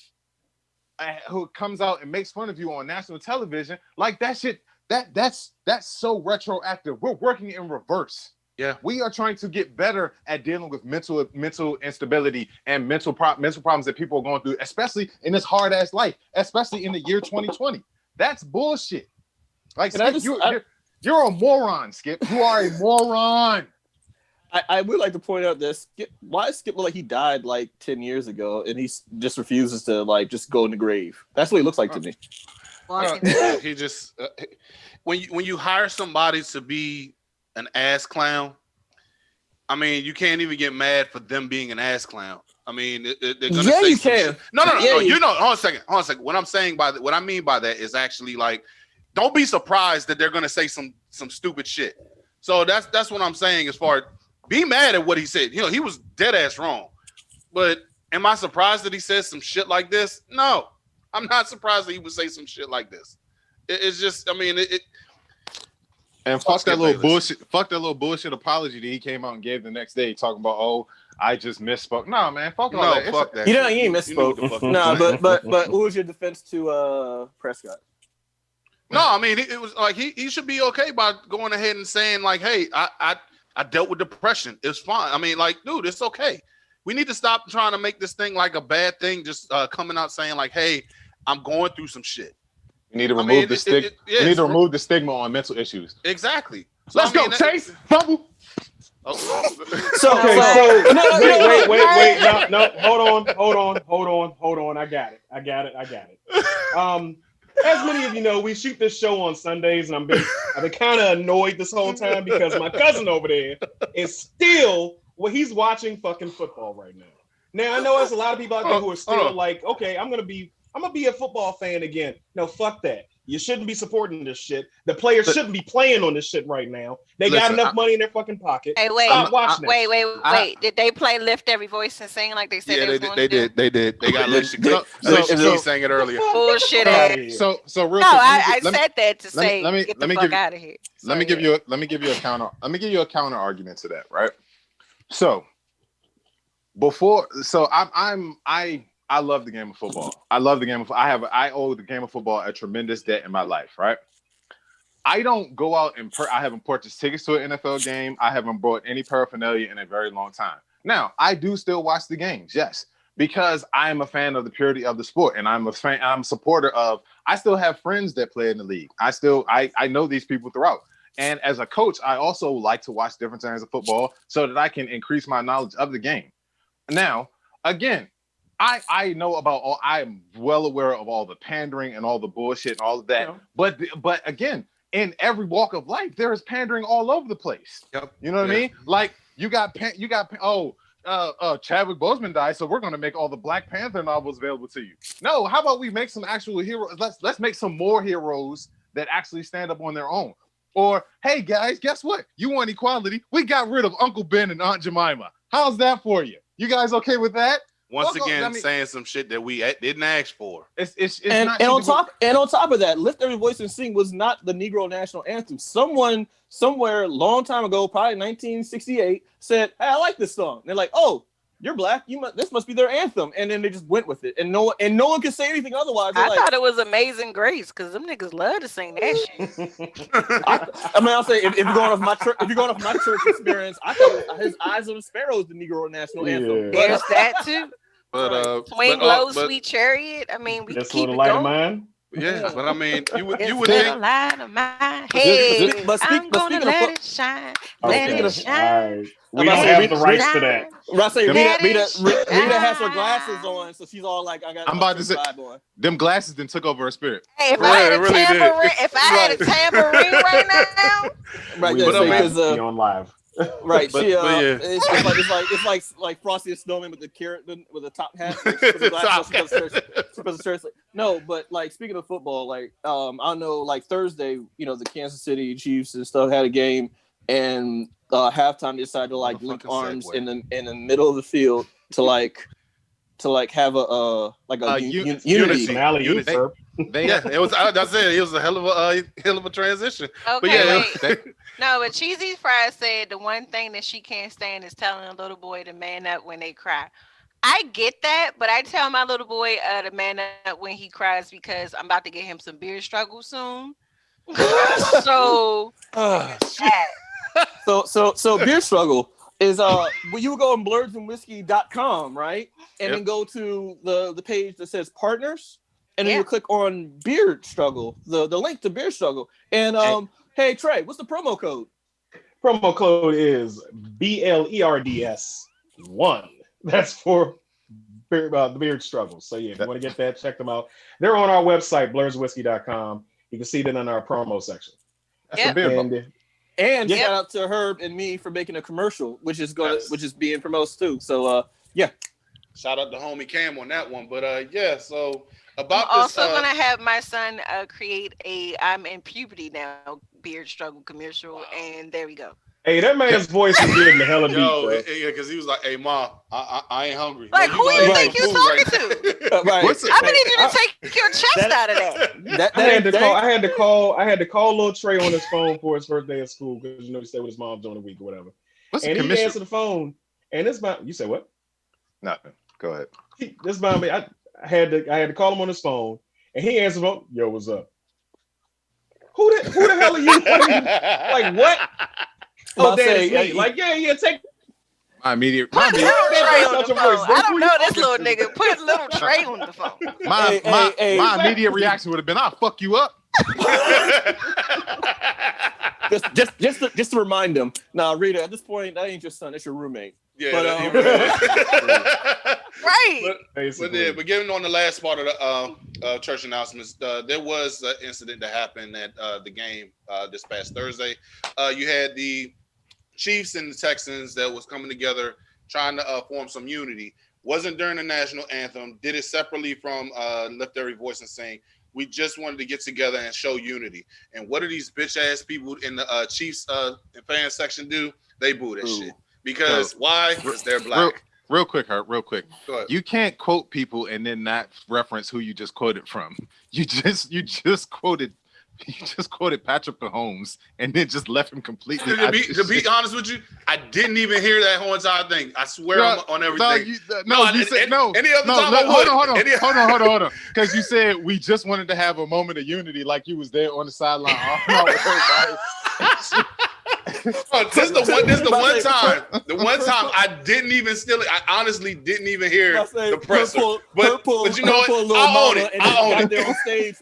who comes out and makes fun of you on national television, like that shit. That's so retroactive. We're working in reverse. Yeah, we are trying to get better at dealing with mental instability and mental problems that people are going through, especially in this hard ass life, especially in the year 2020. That's bullshit. Like Skip, you're a moron, Skip. You are a moron. I would like to point out this. Why Skip look like he died like 10 years ago, and he just refuses to like just go in the grave? That's what he looks like to me. He just when you hire somebody to be an ass clown, I mean, you can't even get mad for them being an ass clown. I mean, they're gonna say you some can. shit. No. Yeah, You know, hold on a second. What I mean by that is actually like, don't be surprised that they're gonna say some stupid shit. So that's what I'm saying. As far as be mad at what he said. You know, he was dead ass wrong. But am I surprised that he says some shit like this? No. I'm not surprised that he would say some shit like this. It's just, I mean, And Fuck fuck that Skip little Bayless. bullshit. Fuck that little bullshit apology that he came out and gave the next day, talking about, "Oh, I just misspoke." No, man, fuck all no, that. It's fuck that. You know, shit. you ain't You knew what the misspoke. fuck you No, was saying. but what was your defense to Prescott? No, I mean, it was like he should be okay by going ahead and saying like, "Hey, I dealt with depression. It's fine." I mean, like, dude, it's okay. We need to stop trying to make this thing like a bad thing. Just coming out saying like, "Hey, I'm going through some shit." We need to I remove mean, the it- stigma. it- yeah, we need to it's- remove the stigma on mental issues. Exactly. So, Let's I mean, go, Chase. Fumble. Oh. So, Okay, so- so no, wait. No, hold on. I got it. As many of you know, we shoot this show on Sundays, and I've been kind of annoyed this whole time because my cousin over there is still he's watching fucking football right now. Now I know there's a lot of people out there who are still like, okay, I'm gonna be a football fan again. No, fuck that. You shouldn't be supporting this shit. The players shouldn't be playing on this shit right now. They got Listen, enough money in their fucking pocket. Hey, wait, Stop watching that. wait. Did they play Lift Every Voice and Sing like they said Yeah, they was going to do? they did. They got Alicia So- Alicia so- Keys sang it earlier. Bullshit Get outta ass. here. So real No, quick. I let me- said that to let me- say let me- get let the me fuck give- out of here. Let me give you a counter argument to that, right? So I love the game of football. I owe the game of football a tremendous debt in my life, right? I don't go out and I haven't purchased tickets to an NFL game. I haven't bought any paraphernalia in a very long time. Now, I do still watch the games, yes, because I am a fan of the purity of the sport, and I'm a supporter of. I still have friends that play in the league. I know these people throughout. And as a coach, I also like to watch different kinds of football so that I can increase my knowledge of the game. Now, again, I know about all. I'm well aware of all the pandering and all the bullshit and all of that. Yeah. But again, in every walk of life, there is pandering all over the place. Yep. You know what I mean? Like Chadwick Boseman died, so we're gonna make all the Black Panther novels available to you. No, how about we make some actual heroes? Let's make some more heroes that actually stand up on their own. Or, hey guys, guess what? You want equality? We got rid of Uncle Ben and Aunt Jemima. How's that for you? You guys okay with that? Once Fuck off, again, I mean- saying some shit that we didn't ask for. It's And not on typical- top of that, Lift Every Voice and Sing was not the Negro national anthem. Someone somewhere a long time ago, probably 1968, said, "Hey, I like this song." And they're like, "Oh, you're black. This must be their anthem." And then they just went with it, and no one could say anything otherwise. They're I like, thought it was Amazing Grace because them niggas love to sing that shit. I mean, I'll say if you're going off my church experience, I thought His Eyes on the Sparrow is the Negro national anthem. Yeah. There's that too. But Swing but, Low, but- Sweet Chariot. I mean, we This keep little it light of going. mine. yeah, but I mean, you would It's think little light of mine. Hey, but I'm gonna speaking of let it shine. Oh, Let speaking it of- shine. All right. We I'm don't about to have say, the rights to that. When I say Let Rita it has her shine. glasses on, so she's all like, "I got." I'm about to say- vibe on. Them glasses then took over her spirit. Hey, if Yeah, I had it a really did. tambourine, if I had a tambourine right now, Right, We yeah, would I mean- have because to be on live. right, But- she but yeah. it's like Frosty the Snowman with the carrot with the top hat. She puts the glasses on, she goes to church. No, but like speaking of football, like I know like Thursday, the Kansas City Chiefs and stuff had a game, and halftime they decided to like link Motherfucking arms segue. in the middle of the field to have a unity. unity. Finale, you, Unity. Ferb. They yeah, it was. That's it. It was a hell of a transition. okay, But yeah, wait. No, but Cheesy Fry said the one thing that she can't stand is telling a little boy to man up when they cry. I get that, but I tell my little boy to man up when he cries because I'm about to get him some beer struggle soon. So, yeah. So beer struggle is when you go on blurredsandwhiskey.com, right? And then go to the page that says partners, and then Yeah. you click on beer struggle, the link to beer struggle. And hey Trey, what's the promo code? Promo code is BLERDS1. That's for the Beard Struggles. So yeah, if you want to get that, check them out. They're on our website, blurredswhiskey.com. You can see that in our promo section. That's Yep. a beer bump. And And Yeah. shout out to Herb and me for making a commercial, which is Yes. which is being promoted too. So Shout out to homie Cam on that one. But yeah, so I'm about also this. gonna have my son create a I'm in puberty now beard struggle commercial, and there we go. hey, that man's voice is getting the hell of beat. Yo, bro. yeah, because he was like, "Hey, ma, I ain't hungry." Like, No, who gonna you eat think some you food talking right Right. What's I'm gonna need you to take your chest out of that. I had to call little Trey on his phone for his first day of school because he stayed with his mom during the week or whatever. what's the And he commission? answered the phone, and this man, you said what? Nothing. Go ahead. This man, I had to call him on his phone, and he answered the phone. Yo, what's up? Who the hell are you? Like what? Oh, About to that say, is me. Like yeah, take. My immediate, Put little That- Trey that's on not the your voice. phone. That's I don't who know you this little talking to. nigga. Put little Trey on the phone. my Hey, immediate reaction would have been, I'll fuck you up. just to remind them. Now, Rita, at this point, that ain't your son. That's your roommate. Yeah, But, Right. But getting on the last part of the church announcements, there was an incident that happened at the game this past Thursday. You had the Chiefs and the Texans that was coming together trying to form some unity. Wasn't during the national anthem. Did it separately from Lift Every Voice and Sing. We just wanted to get together and show unity. And what do these bitch ass people in the Chiefs fan section do? They boo that shit. Because why? Because they're black. Real quick, Hurt, real quick. Go ahead. You can't quote people and then not reference who you just quoted from. You just quoted Patrick Mahomes and then just left him completely. To be honest with you, I didn't even hear that whole entire thing. I swear on everything. You said no. Any other time no, I would. Hold on. Because you said we just wanted to have a moment of unity, like you was there on the sideline. This the one time. The one time I didn't even steal it. I honestly didn't even hear the presser. But you know what? I own it. I own it. There on stage.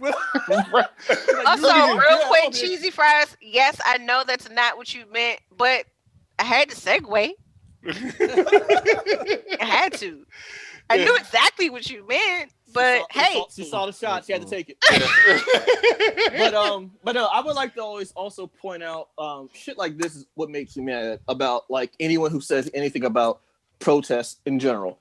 Also, real quick, cheesy fries. Yes, I know that's not what you meant, but I had to segue. I had to. I knew exactly what you meant, but she saw the shot. She had to take it. But no, I would like to always also point out shit like this is what makes me mad about like anyone who says anything about protests in general.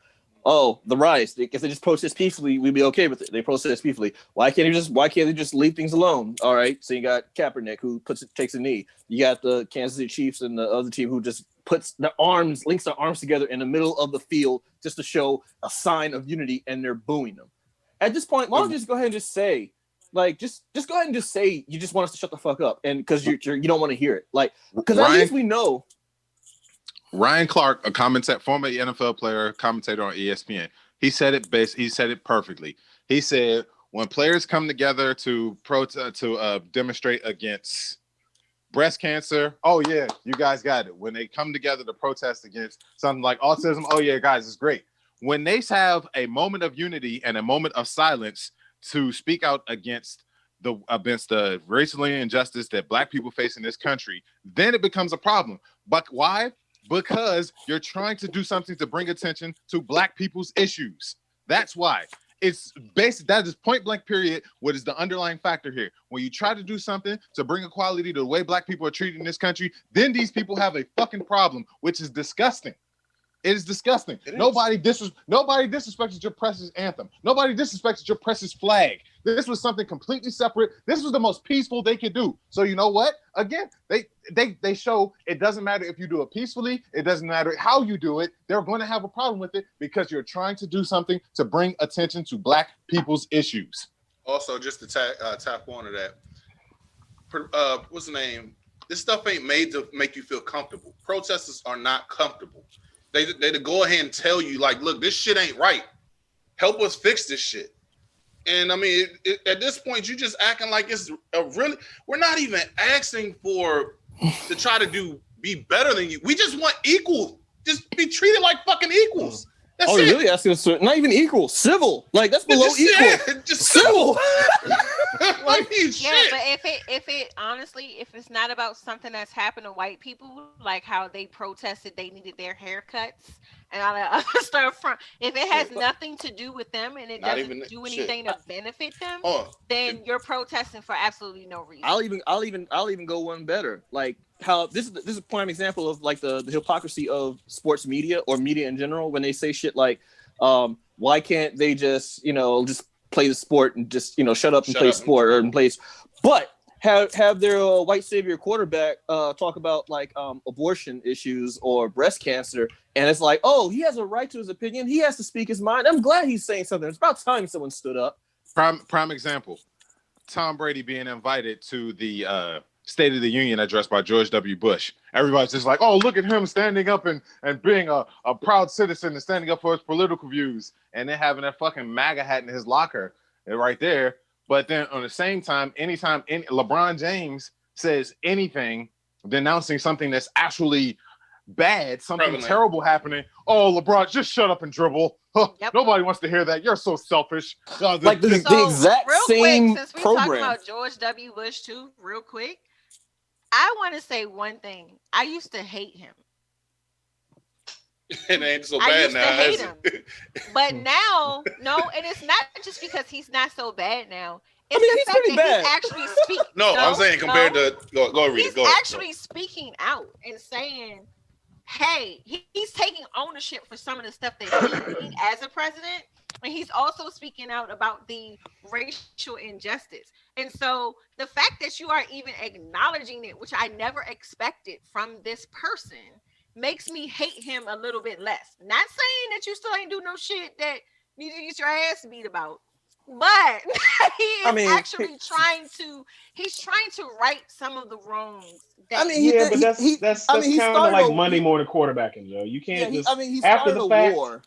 Oh, the riots. If they just protest peacefully, we'd be okay with it. They protest peacefully. Why can't they just leave things alone? All right. So you got Kaepernick who takes a knee. You got the Kansas City Chiefs and the other team who just links their arms together in the middle of the field just to show a sign of unity, and they're booing them. At this point, why don't you just go ahead and just say, like, just go ahead and just say you just want us to shut the fuck up, and because you don't want to hear it, like, because at least we know. Ryan Clark, former NFL player, commentator on ESPN, he said it perfectly. He said when players come together to demonstrate against breast cancer, oh yeah, you guys got it. When they come together to protest against something like autism, oh yeah, guys, it's great. When they have a moment of unity and a moment of silence to speak out against the racial injustice that Black people face in this country, then it becomes a problem. But why? Because you're trying to do something to bring attention to Black people's issues. That's why. It's basic. That is point blank period. What is the underlying factor here? When you try to do something to bring equality to the way Black people are treated in this country, then these people have a fucking problem, which is disgusting. It is disgusting. Nobody disrespected your press's anthem. Nobody disrespected your press's flag. This was something completely separate. This was the most peaceful they could do. So you know what? Again, they show it doesn't matter if you do it peacefully. It doesn't matter how you do it. They're going to have a problem with it because you're trying to do something to bring attention to Black people's issues. Also, just to tap onto that, what's the name? This stuff ain't made to make you feel comfortable. Protesters are not comfortable. They to go ahead and tell you, like, look, this shit ain't right. Help us fix this shit. And I mean, at this point, you just acting like it's we're not even asking to try to be better than you. We just want equal. Just be treated like fucking equals. That's it. Really asking us to, not even equal, civil. Like that's below equal. Just civil. Like, yeah, shit. but if it honestly, if it's not about something that's happened to white people, like how they protested, they needed their haircuts and all that other stuff from. If it has nothing to do with them and it doesn't do anything to benefit them, then you're protesting for absolutely no reason. I'll even go one better. Like how this is a prime example of like the hypocrisy of sports media or media in general when they say shit like, why can't they just play the sport and just shut up and play sport or play. But have their white savior quarterback talk about like abortion issues or breast cancer, and it's like, oh, he has a right to his opinion. He has to speak his mind. I'm glad he's saying something. It's about time someone stood up. Prime example: Tom Brady being invited to the State of the Union address by George W. Bush. Everybody's just like, oh, look at him standing up and being a proud citizen and standing up for his political views, and then having that fucking MAGA hat in his locker right there. But then on the same time, anytime LeBron James says anything denouncing something that's actually bad, something terrible happening, oh, LeBron, just shut up and dribble. Yep. Nobody wants to hear that. You're so selfish. Like the exact real same quick, since we talking program. about George W. Bush too, real quick, I want to say one thing. I used to hate him. It ain't so I bad used now. to hate is him. it? But now, no, and it's not just because he's not so bad now. It's mean, the he's fact pretty that bad. he's actually speaking. No, I'm saying compared to go read he's it. Go actually speaking out and saying, hey, he's taking ownership for some of the stuff that he did as a president. And he's also speaking out about the racial injustice. And so the fact that you are even acknowledging it, which I never expected from this person, makes me hate him a little bit less. Not saying that you still ain't do no shit that you need to get your ass beat about. But he is actually trying to right some of the wrongs. That Yeah, but that's kind of like Monday morning quarterbacking, Joe. You can't he after started the a fact. war.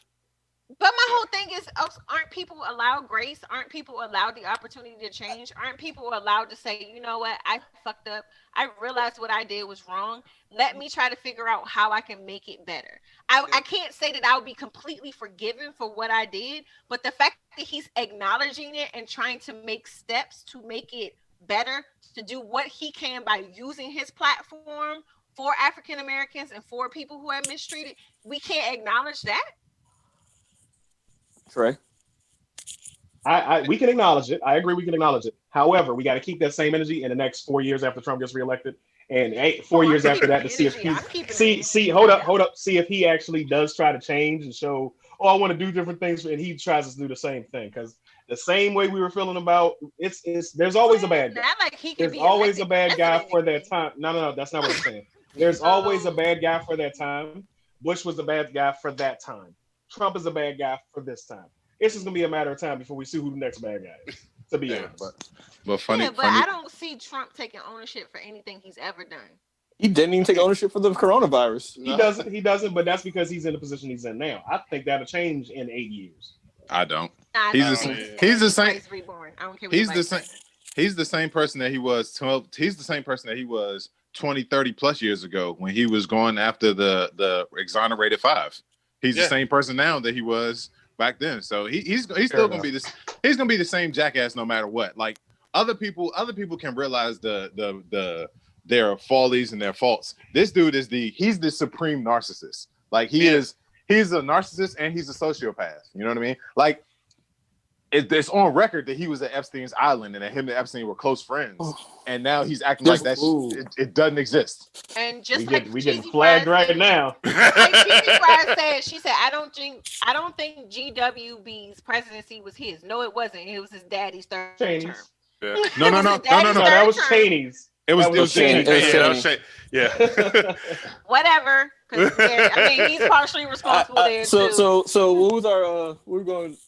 But my whole thing is, aren't people allowed grace? Aren't people allowed the opportunity to change? Aren't people allowed to say, you know what, I fucked up. I realized what I did was wrong. Let me try to figure out how I can make it better. I can't say that I'll be completely forgiven for what I did, but the fact that he's acknowledging it and trying to make steps to make it better, to do what he can by using his platform for African Americans and for people who are mistreated, we can't acknowledge that. Trey, we can acknowledge it. I agree, we can acknowledge it. However, we got to keep that same energy in the next 4 years after Trump gets reelected, and 4 years after that to see if he hold up, see if he actually does try to change and show, oh, I want to do different things, and he tries to do the same thing. Because the same way we were feeling about it's there's always a bad guy. There's always a bad guy for that time. No, that's not what I'm saying. There's always a bad guy for that time. Bush was the bad guy for that time. Trump is a bad guy for this time. It's just gonna be a matter of time before we see who the next bad guy is. To be honest, but funny. Yeah, but I don't see Trump taking ownership for anything he's ever done. He didn't even take ownership for the coronavirus. He doesn't. But that's because he's in the position he's in now. I think that'll change in 8 years. I don't. Nah, He's the same. Reborn. I don't care. He's the same. He's the same person that he was 12. He's the same person that he was 20, 30 plus years ago when he was going after the exonerated 5. He's the same person now that he was back then. So he's still gonna be this. He's gonna be the same jackass no matter what. Like other people can realize their follies and their faults. This dude he's the supreme narcissist. Like he's a narcissist and he's a sociopath. You know what I mean? Like it's on record that he was at Epstein's Island and that him and Epstein were close friends. And now he's acting like that it doesn't exist. And just we getting flagged right now. Like Cheesy Fries said, she said, I don't think GWB's presidency was his. No, it wasn't. It was his daddy's third term. Yeah. No. That was Cheney's. It was Cheney. Yeah. Whatever. I mean, he's partially responsible there too. So what was our? We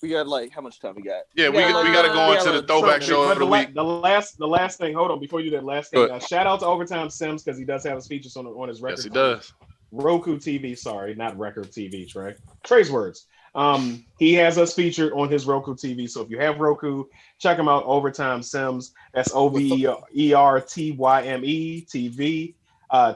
got like how much time we got? Yeah, we got to go on to the throwback show of the week. The last thing. Hold on, before you do that last thing. Shout out to Overtime Sims because he does have his features on his record. Yes, he does. Roku TV, sorry, not Record TV, Trey. Trey's words. He has us featured on his Roku TV. So if you have Roku, check him out. Overtime Sims. That's OVERTYME TV.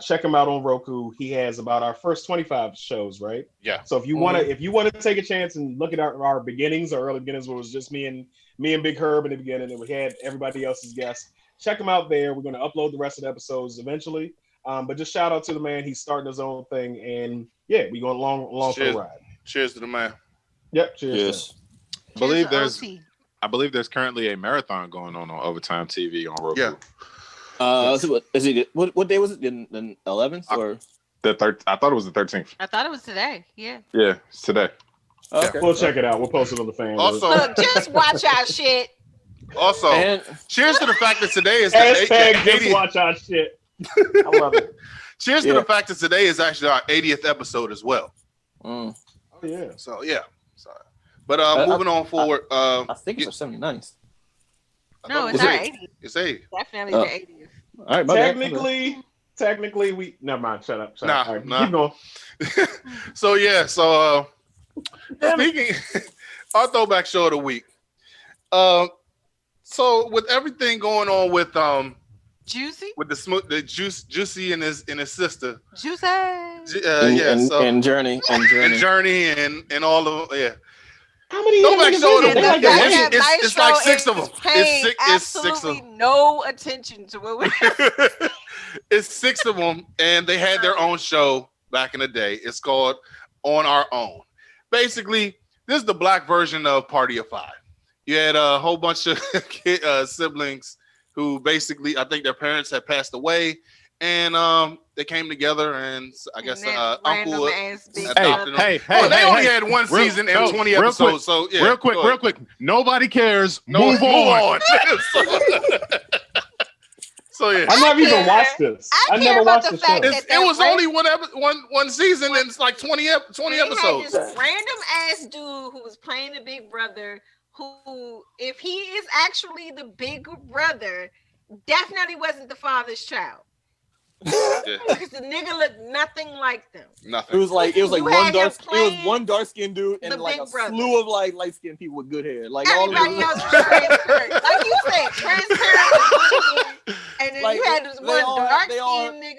Check him out on Roku. He has about our first 25 shows, right? Yeah. So if you want to take a chance and look at our beginnings, our early beginnings, where it was just me and Big Herb in the beginning, and we had everybody else's guests. Check him out there. We're going to upload the rest of the episodes eventually. But just shout out to the man. He's starting his own thing, and yeah, we going along for the ride. Cheers to the man. Yep. Cheers. I believe there's currently a marathon going on Overtime TV on Roku. Yeah. What day was it? The 11th or the 3rd? I thought it was the 13th. I thought it was today. Yeah. Yeah, it's today. Okay. We'll check it out. We'll post it on the fan. Also, look, just watch our shit. Also, And cheers to the fact that today is the Hashtag just 80th. watch our shit. I love it. Cheers to Yeah. the fact that today is actually our 80th episode as well. Oh yeah. So yeah, sorry. But I- moving on forward. I think it's our 79th. No, it's it's our 80th. 80th. It's 80th. Definitely Oh. the 80th. All right, my bad, my bad. Technically, we never mind. Shut up. Nah, All right, nah. keep going. So yeah, so speaking our throwback show of the week. So with everything going on with Juicy? the Juicy and his sister, Juicy. And Journey and Journey and all of How many Throwback niggas show is of it? the They week. like It's- the it's- it's like 6 of them. Paying It's six of absolutely them. no attention to what we It's 6 of them, and they had their own show back in the day. It's called On Our Own. Basically, this is the black version of Party of Five. You had a whole bunch of siblings who basically, I think their parents had passed away, and they came together, and I guess uncle adopted them. Hey, Well, they only hey. had one Real- season no, and 20 real episodes, quick, so yeah. real quick, go ahead. real quick. Nobody cares. No, move on. So yeah. I never even care. watched this. I I care never about watched the the fact show. that It was that only one season, and it's like 20 They episodes. had this random ass dude who was playing the big brother, who, if he is actually the big brother, definitely wasn't the father's child. Yeah, Because the nigga looked nothing like them. It nothing. was like You had him playing one dark skinned dude and the like big a brother. slew of like light skinned people with good hair. Like all of Everybody them- else was transparent. Like you said, transparent. And then Like, you had this they one all- dark they all- skinned nigga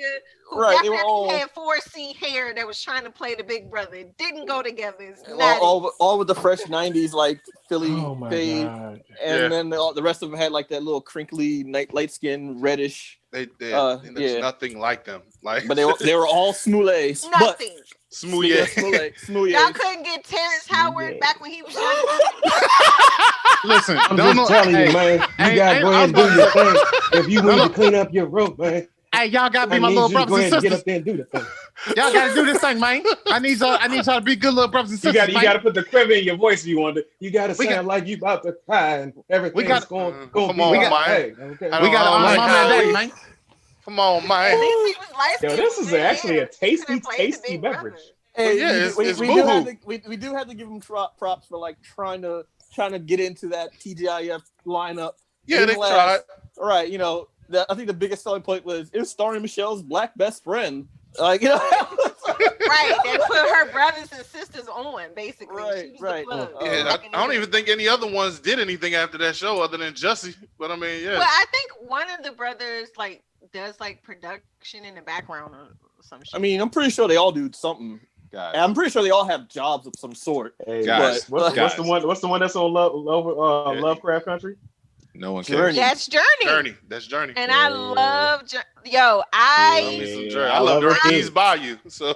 who Right, they were definitely all- had 4C hair that was trying to play the big brother. It didn't go together. It's all, not all with the fresh '90s like Philly Oh my fade, god. and Yeah. then the rest of them had like that little crinkly light skin reddish. They Uh, there's yeah. nothing like them. Like, But they were all smooths. But nothing. smooth. smooth. Y'all couldn't get Terrence Howard Yeah. back when he was young. Listen, I'm don't just know. telling Hey, you, man. You hey, gotta hey, go I ahead and was do your about thing. If you No, need no. to clean up your rope, man, hey, y'all gotta I be my need little you to go brothers ahead and and get sisters. up there and do the thing. Y'all gotta do this thing, man. I need y'all to be good little brothers and You sisters. got to put the quiver in your voice if you want to. You got to We sound like you about to cry and everything's gotta- going Come be on, right. man. Hey, okay. I We gotta don't honor like mama how and daddy, we- man. Come on, At man. least he was light Yo, skinned this with is good actually hair. a tasty, Could've played the tasty big beverage. brother. Hey, yeah, it's we boo-hoo. do have to give them props for like trying to get into that TGIF lineup. Yeah, they Didn't last. tried. All right, you know, I think the biggest selling point was it was starring Michelle's black best friend. Like, you know, Right, they put her brothers and sisters on, basically. Right, She was right. the plug. Yeah, Back in the I don't day. even think any other ones did anything after that show other than Jussie. But I mean, yeah. Well, I think one of the brothers like does like production in the background or some shit. I mean, I'm pretty sure they all do something. Guys, And I'm pretty sure they all have jobs of some sort. Hey, Guys, what's guys. the one? What's the one that's on Yeah. Lovecraft Country? no one Journey. cares. That's Journey. Journey. That's Journey. And Yeah. I love yo, Love I me some Yeah, Journey. I I love love her her too. Ease Bayou. So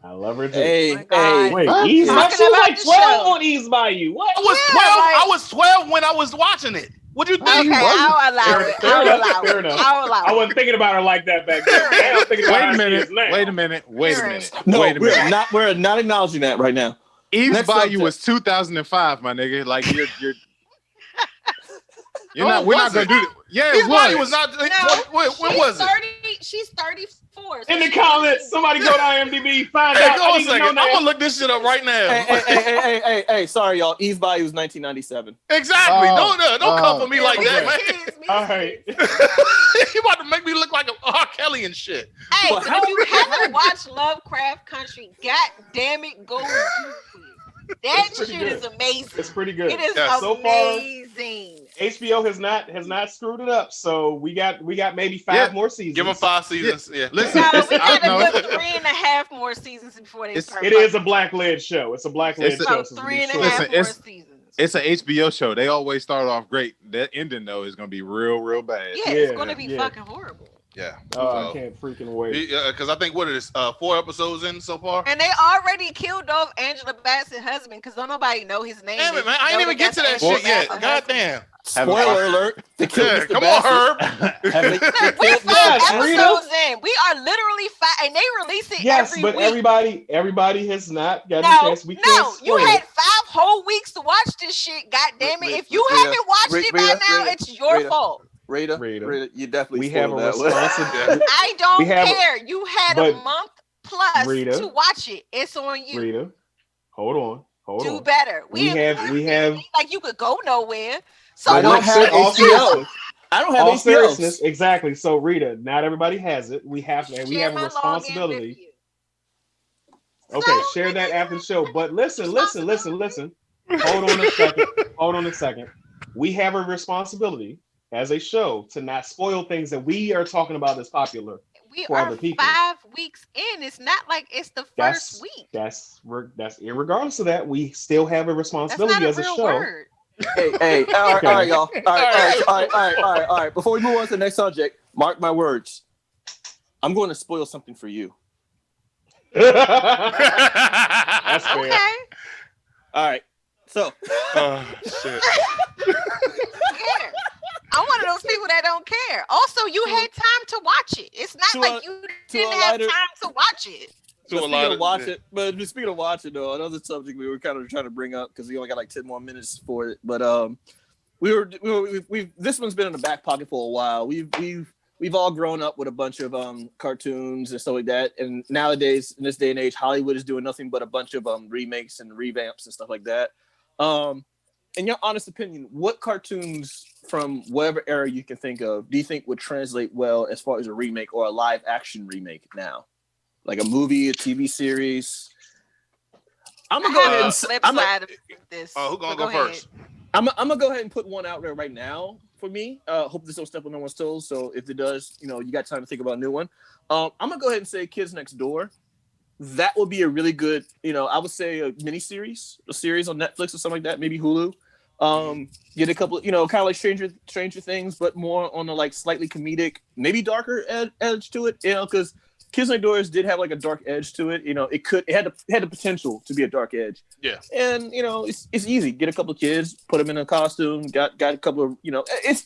I love her too. Hey, Oh my God. hey. Wait, What? Ease? Talking She was about like the 12 show. on Ease Bayou. What? I was Yeah, 12. like- I was 12 when I was watching it. What'd you think? okay, I'll allow it. Fair I'll enough, allow fair it. enough. I'll allow I it. wasn't thinking about her like that back then. Now I'm thinking about Wait how a she minute. is now. Wait a minute. Wait a Right. minute. No, Wait a minute. we're not acknowledging that right now. Eve's Next Bayou subject. was 2005, my nigga. Like you're No, not. We're not was gonna it? do that. Yeah, Ease it Bayou was. was not. No, When was it? She's 34. so In the she's comments, somebody go to IMDb, find Hey, out. go I on a need to know second. I'm now. gonna look this shit up right now. Hey, sorry, y'all. Eve's Bayou was 1997. Exactly. Oh, don't come for me like Me that, too, man. me All too. right. You about to make me look like a R. Kelly and shit. Hey, But but how if you is it- haven't watched Lovecraft Country, god damn it, go. That It's pretty shit good. is amazing. It's pretty good. It is Yeah, so far, amazing. HBO has not screwed it up. So we got maybe 5 Yeah. more seasons. Give them 5 seasons. Yeah. Listen, No, it's- we I got a know. good 3.5 more seasons before they It's- start. It is a black-led show. It's a black-led It's a- show. so so three and a be half sure. Listen, more it's- seasons. It's an HBO show. They always start off great. That ending though is gonna be real bad. Yeah, it's Yeah, going to be yeah. fucking horrible. Yeah. Oh, I So, can't freaking wait. because I think what it is, 4 episodes in so far. And they already killed off Angela Bassett's husband because don't nobody know his name. Damn They it, man! just I ain't know even get to that that's shit yet. Angela God Bassett's damn. Spoiler alert. They killed Yeah, Mr. come on, Bassett. Herb. Have Look, we're Yes, 5 Rita. episodes in. We are literally 5, and they release it Yes, every but week. everybody has not gotten a No, chance. We can't no, you spoil had it. 5 whole weeks to watch this shit. God damn it! If you Rita, haven't watched it by now, Rita, it's your Rita. fault. Rita, you definitely We have spoiled a that one. responsibility. I don't We have- care. You had a but month plus Rita, to watch it. It's on you. Rita, hold on. Do better. We have like you could go nowhere. So I don't Like, have all HBO. seriousness, I don't have all HBO. seriousness, exactly. So Rita, not everybody has it. We have and we share have a my login with responsibility. you. Okay, So, share that after the show. But listen. responsibility. Hold on a second. We have a responsibility as a show to not spoil things that we are talking about that's popular. We for are other people. 5 weeks in. It's not like it's the first week. That's irregardless of that, we still have a That's responsibility not a as a real show. word. Hey, all right, y'all. All right. Before we move on to the next subject, mark my words. I'm going to spoil something for you. That's fair. Okay. All right. So, Shit. Care. I'm one of those people that don't care. Also, you had time to watch it. It's not To like a- you to didn't a have lighter- time to watch it. To a speaking lot of of- watching, but speaking of watching, though, another subject we were kind of trying to bring up because we only got like 10 more minutes for it. But we've this one's been in the back pocket for a while. We've all grown up with a bunch of cartoons and stuff like that. And nowadays, in this day and age, Hollywood is doing nothing but a bunch of remakes and revamps and stuff like that. In your honest opinion, what cartoons from whatever era you can think of do you think would translate well as far as a remake or a live action remake now? Like a movie, a TV series? I'm gonna go ahead and flip I'm side of this. Who's gonna But go ahead. first? I'm gonna go ahead and put one out there right now for me. Hope this don't step on no one's toes. So if it does, you got time to think about a new one. I'm gonna go ahead and say Kids Next Door. That would be a really good, I would say a mini series, a series on Netflix or something like that, maybe Hulu. Get a couple, kind of like Stranger Things, but more on a like slightly comedic, maybe darker edge to it. Because Kids Next Door did have like a dark edge to it. It had the potential to be a dark edge. Yeah. And it's easy. Get a couple of kids, put them in a costume. Got a couple of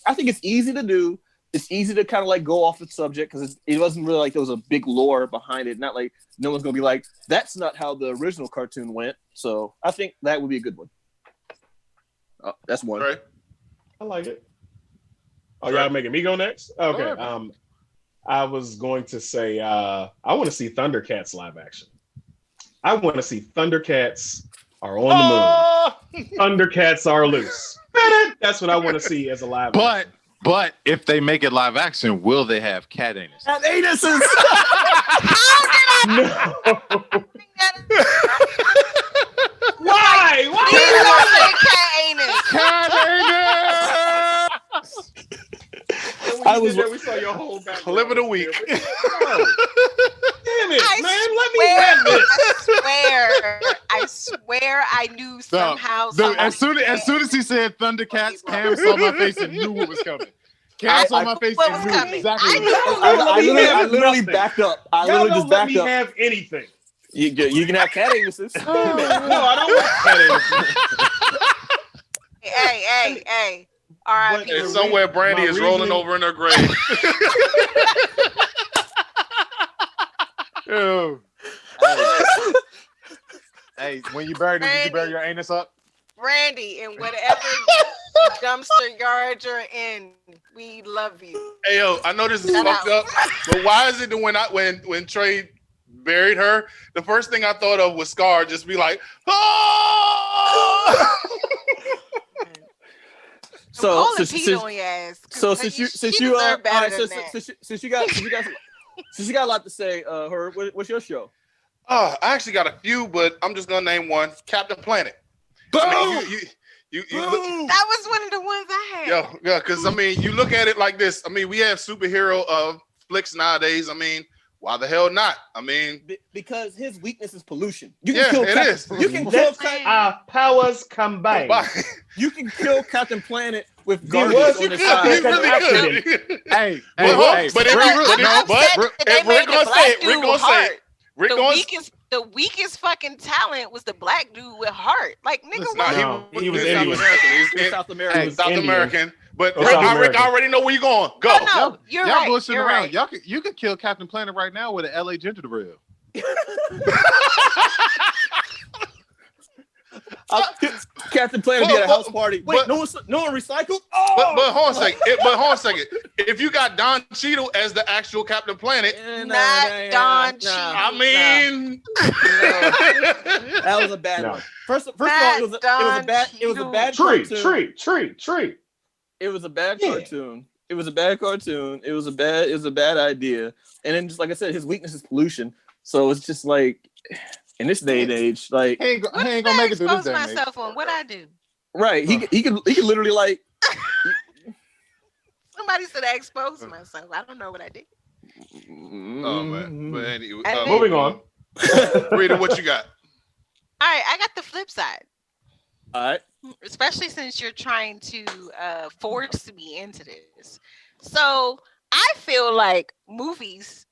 I think it's easy to do. It's easy to kind of like go off the subject because it wasn't really like there was a big lore behind it. Not like no one's gonna be like, that's not how the original cartoon went. So I think that would be a good one. That's one. Right. I like it. Oh, y'all making me go next? Okay. Sure. I was going to say I want to see Thundercats live action. I want to see Thundercats are on the moon. Thundercats are loose. That's what I want to see as a live action. But if they make it live action, will they have cat anus? And anuses. No. Why? Please don't say cat anus. Cat anus! We saw your whole back. Clip of the week. Damn it, man! Let me have this. I swear I knew somehow. As soon as he said Thundercats, Cam saw my face and knew what was coming. Cam saw my face what and was knew coming. exactly I what knew. was coming. I literally backed up. I Y'all literally don't just let backed me up. have anything. You can have cat anuses. No, I don't want that. Hey. R.I.P. And somewhere Brandy my is rolling reasoning- over in her grave. Ew. Hey, when you buried it, did you bury your anus up? Randy, in whatever dumpster yard you're in, we love you. Hey yo, I know this is Shout fucked out. up, but why is it that when Trey buried her, the first thing I thought of was Scar just be like, oh! So Call since Pete on your ass. since you deserve better than that. since you got a lot to say, Herb, what's your show? I actually got a few, but I'm just gonna name one: Captain Planet. Boom! I mean, you look, That was one of the ones I had. yeah, because I mean, you look at it like this. I mean, we have superhero flicks nowadays. I mean, why the hell not? I mean, Because his weakness is pollution. You Yeah, can it kill is. You can kill Our powers combined. you can kill Captain Planet with was- garbage you on his could. side. You really could. Hey, But hey, but if Rick, you- but I'm if- but upset that they if Rick made the gonna say black it, Rick dude gonna say hard. it. Rick gonna The weakest fucking talent was the black dude with heart. Like nigga, Nah, what? No, he was South Indian. American. He's He's South American. He was South Indian. American. But Oh, Rick, South Rick, America. I already know where you're going. Go. Oh, no, you're Y'all right. bullshitting You're around. right. You could kill Captain Planet right now with an LA ginger ale. Captain Planet be at a house party. Wait, no one recycled. Oh, But hold on a second. Hold on a second. If you got Don Cheadle as the actual Captain Planet, Not Don Cheadle. I mean, that was a bad No. one. First of all, Not it was a Don bad Cheadle. Tree, cartoon. tree. It was a bad Yeah. cartoon. It was a bad cartoon. It was a bad idea. And then, just like I said, his weakness is pollution. So it's just like, in this day and age, like, He ain't What gonna did make I it through this expose day, mate. myself on? What I do? right? He could literally like. Somebody said I exposed myself. I don't know what I did. oh man. But anyway, And then- Moving on. Rita, what you got? All right, I got the flip side. All right. Especially since you're trying to force me into this. So I feel like movies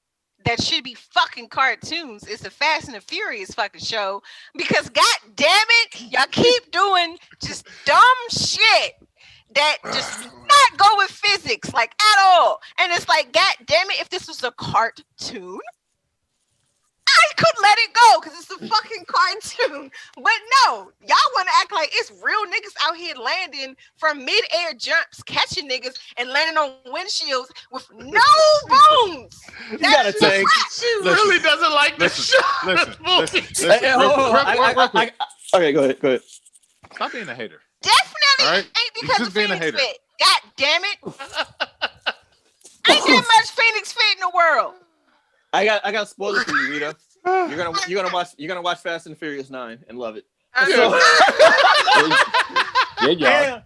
that should be fucking cartoons is the Fast and the Furious fucking show, because god damn it, y'all keep doing just dumb shit that just do not go with physics like at all. And it's like, god damn it, if this was a cartoon, I could let it go because it's a fucking cartoon. But no, y'all want to act like it's real niggas out here landing from mid-air jumps, catching niggas and landing on windshields with no bones. You gotta take. Really doesn't like the show. Listen. Hey, hold on, Real quick. Okay, go ahead. Stop being a hater. Definitely All right. ain't because Just of being a Phoenix hater. Fit. God damn it. Ain't that much Phoenix Fit in the world. I got a spoiler for you, Rita. You're gonna watch Fast and the Furious 9 and love it. Yeah,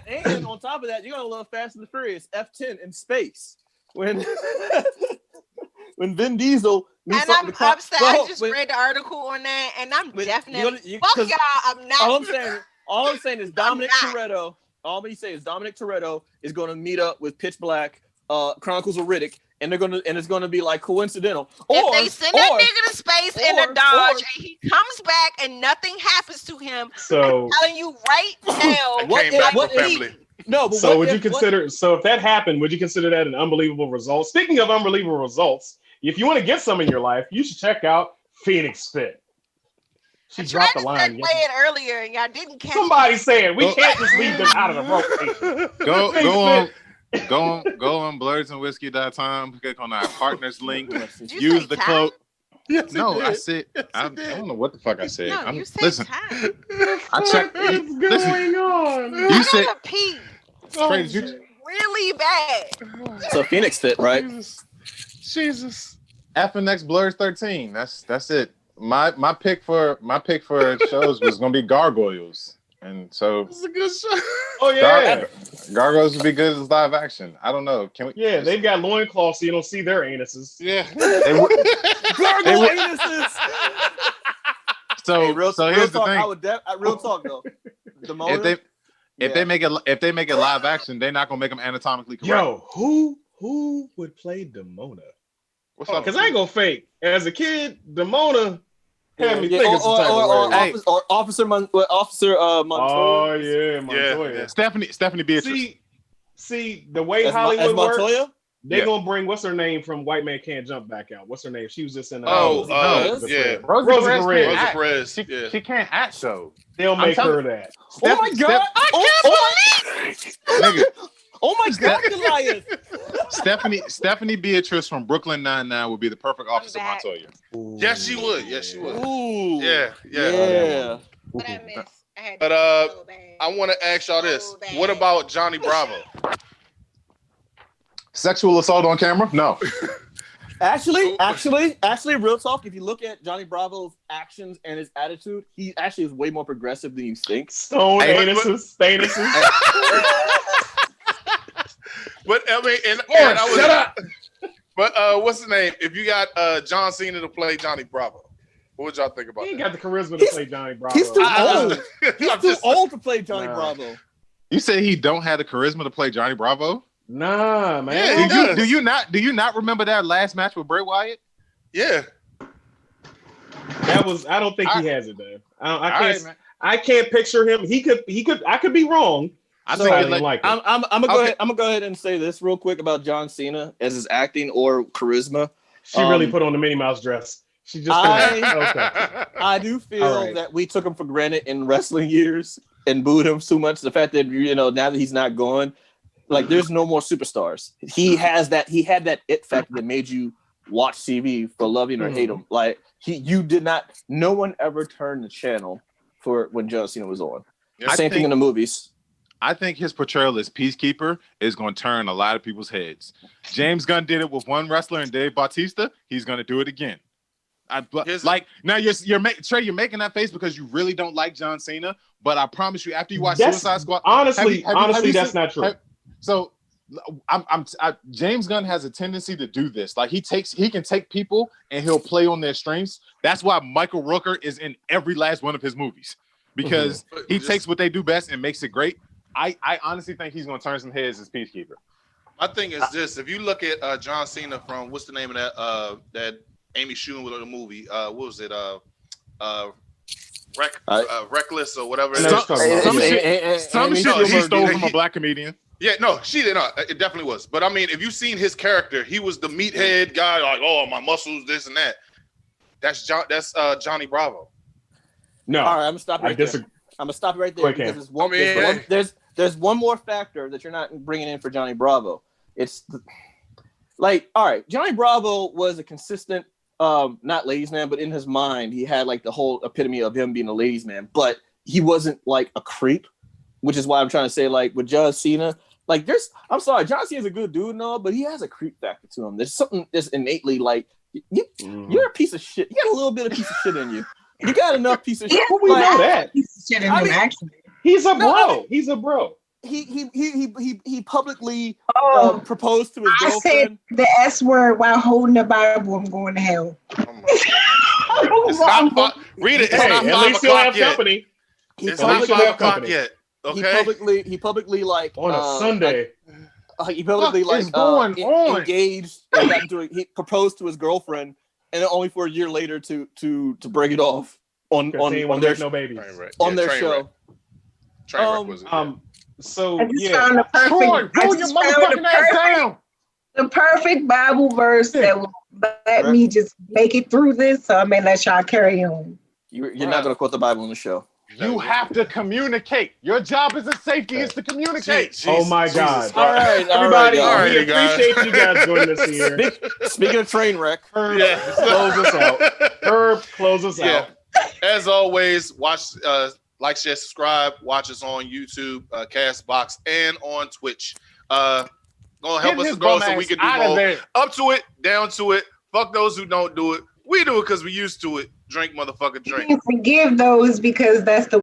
And on top of that, you're gonna love Fast and the Furious F10 in space when Vin Diesel meets And up I'm with the cop- upset. Bro, I just when- read the article on that, and I'm when- definitely fuck 'cause y'all. I'm not. all I'm saying is Dominic not. Toretto. All me say is Dominic Toretto is going to meet up with Pitch Black, Chronicles of Riddick, and it's gonna be like coincidental. If they send that nigga to space in a Dodge or- and he comes back and nothing happens to him, So, I'm telling you right now. What Came if- back what for if- family. No, but so what would you if- what- consider? So if that happened, would you consider that an unbelievable result? Speaking of unbelievable results, if you want to get some in your life, you should check out Phoenix Fit. She I dropped tried the to line. segue it earlier, and y'all didn't catch Somebody said we Go- can't just leave them out of the rotation. Go on blurredsandwhiskey.com, click on our partners link, it. Did you use say the time? code. Yes, No, it I did. said I don't know what the fuck I said. No, you said listen, time. I checked. What's Listen, going on? You I said- gotta pee Trey, did you really bad. So Phoenix Fit, right? Jesus. FNX Blurs 13. That's it. My pick for shows was gonna be Gargoyles, and so This is a good show. Oh yeah, Gargoyles would be good as live action. I don't know. Can we? yeah. They've got loincloths, so you don't see their anuses. Yeah. They would- Gargoyle would- anuses. so Hey, real here's the talk, thing. real talk though. If they make it live action, they're not gonna make them anatomically correct. Yo, who would play Demona? What's up? Because I ain't gonna fake. As a kid, Demona had me Yeah, thinking some type of way. Hey. Officer Montoya. Oh yeah, Montoya. Yeah. Stephanie Beatrice. See the way As Hollywood works. Montoya. They Yeah. gonna bring what's her name from White Man Can't Jump back out. What's her name? She was just in. Perez? Yeah. Rosie Rosie Perez Perez. can't Rosa act. Perez. She, Yeah. she can't act though. They'll I'm make her telling- that. Oh my god! Nigga, Oh my god, Goliath! Stephanie Beatrice from Brooklyn Nine-Nine would be the perfect Officer back. Montoya. Yes, she would. Yes, she would. Ooh. Yeah. Yeah. What I missed? I had But, to so bad. I want to ask y'all this. So bad. What about Johnny Bravo? Sexual assault on camera? No. Actually, real talk. If you look at Johnny Bravo's actions and his attitude, he actually is way more progressive than you think. Stone Hey, anuses, stanuses. But I mean, and Lawrence, I was, shut up. But what's the name? If you got John Cena to play Johnny Bravo, what would y'all think about He ain't that? got the charisma to play Johnny Bravo. He's too old. He's I'm too just- old to play Johnny Nah. Bravo. You say he don't have the charisma to play Johnny Bravo? Nah, man. Yeah, he does. Do you not remember that last match with Bray Wyatt? Yeah. That was. I don't think he has it though. I All can't. right, man. I can't picture him. I could be wrong, I So, think I it, didn't like it. I'm gonna go Okay. ahead. I'm gonna go ahead and say this real quick about John Cena as his acting or charisma. She really Um, put on the Minnie Mouse dress. She just okay. I do feel All right. that we took him for granted in wrestling years and booed him too much. The fact that now that he's not gone, like there's no more superstars. He had that it factor that made you watch TV for loving or hate him. Like you did not. No one ever turned the channel for when John Cena was on. Yeah. Same thing in the movies. I think his portrayal as Peacekeeper is going to turn a lot of people's heads. James Gunn did it with one wrestler and Dave Bautista. He's going to do it again. Now you're making that face because you really don't like John Cena. But I promise you, after you watch Suicide Squad, honestly, that's seen, not true. So James Gunn has a tendency to do this. Like he can take people and he'll play on their strengths. That's why Michael Rooker is in every last one of his movies because he takes what they do best and makes it great. I honestly think he's going to turn some heads as Peacekeeper. My thing is this: if you look at John Cena from what's the name of that Amy Schumer with the movie? What was it? Reckless or whatever. Some shit he stole from a black comedian. Yeah, no, she did not. It definitely was. But I mean, if you've seen his character, he was the meathead guy, like, oh, my muscles, this and that. That's Johnny Bravo. No, all right, I'm gonna stop right there. I'm gonna stop right there because there's one more factor that you're not bringing in for Johnny Bravo. It's like, all right, Johnny Bravo was a consistent, not ladies man, but in his mind, he had like the whole epitome of him being a ladies man, but he wasn't like a creep, which is why I'm trying to say like with John Cena, like I'm sorry, John Cena's a good dude and all, but he has a creep factor to him. There's something that's innately like you're a piece of shit. You got a little bit of piece of shit in you. You got enough piece of shit. Well, we know that. Piece of shit in him, actually. He's a bro. He's a bro. He publicly proposed to his I girlfriend. said the S word while holding the Bible. I'm going to hell. It's not read it. It's not 5 o'clock yet. Company. It's not 5 o'clock yet. Okay. He publicly like on a Sunday. He publicly like engaged and got into it. He proposed to his girlfriend, and then only for a year later to break it off on their no babies on their show. Trainwreck was it? So I just found the perfect. Troy, roll your motherfucking ass down. The perfect Bible verse that will let me just make it through this. So I may let y'all carry on. You're not going to quote the Bible on the show. You have to communicate. Your job as a safety is to communicate. Jesus, oh my God! All right, everybody, we guys. appreciate you guys joining us here. Speaking of train wreck, Herb, close us out. Herb, close us out. As always, watch, like, share, subscribe. Watch us on YouTube, Castbox, and on Twitch. Gonna help us to grow so we can do more. Up to it, down to it. Fuck those who don't do it. We do it because we used to it. Drink, motherfucker, drink. You can forgive those because that's the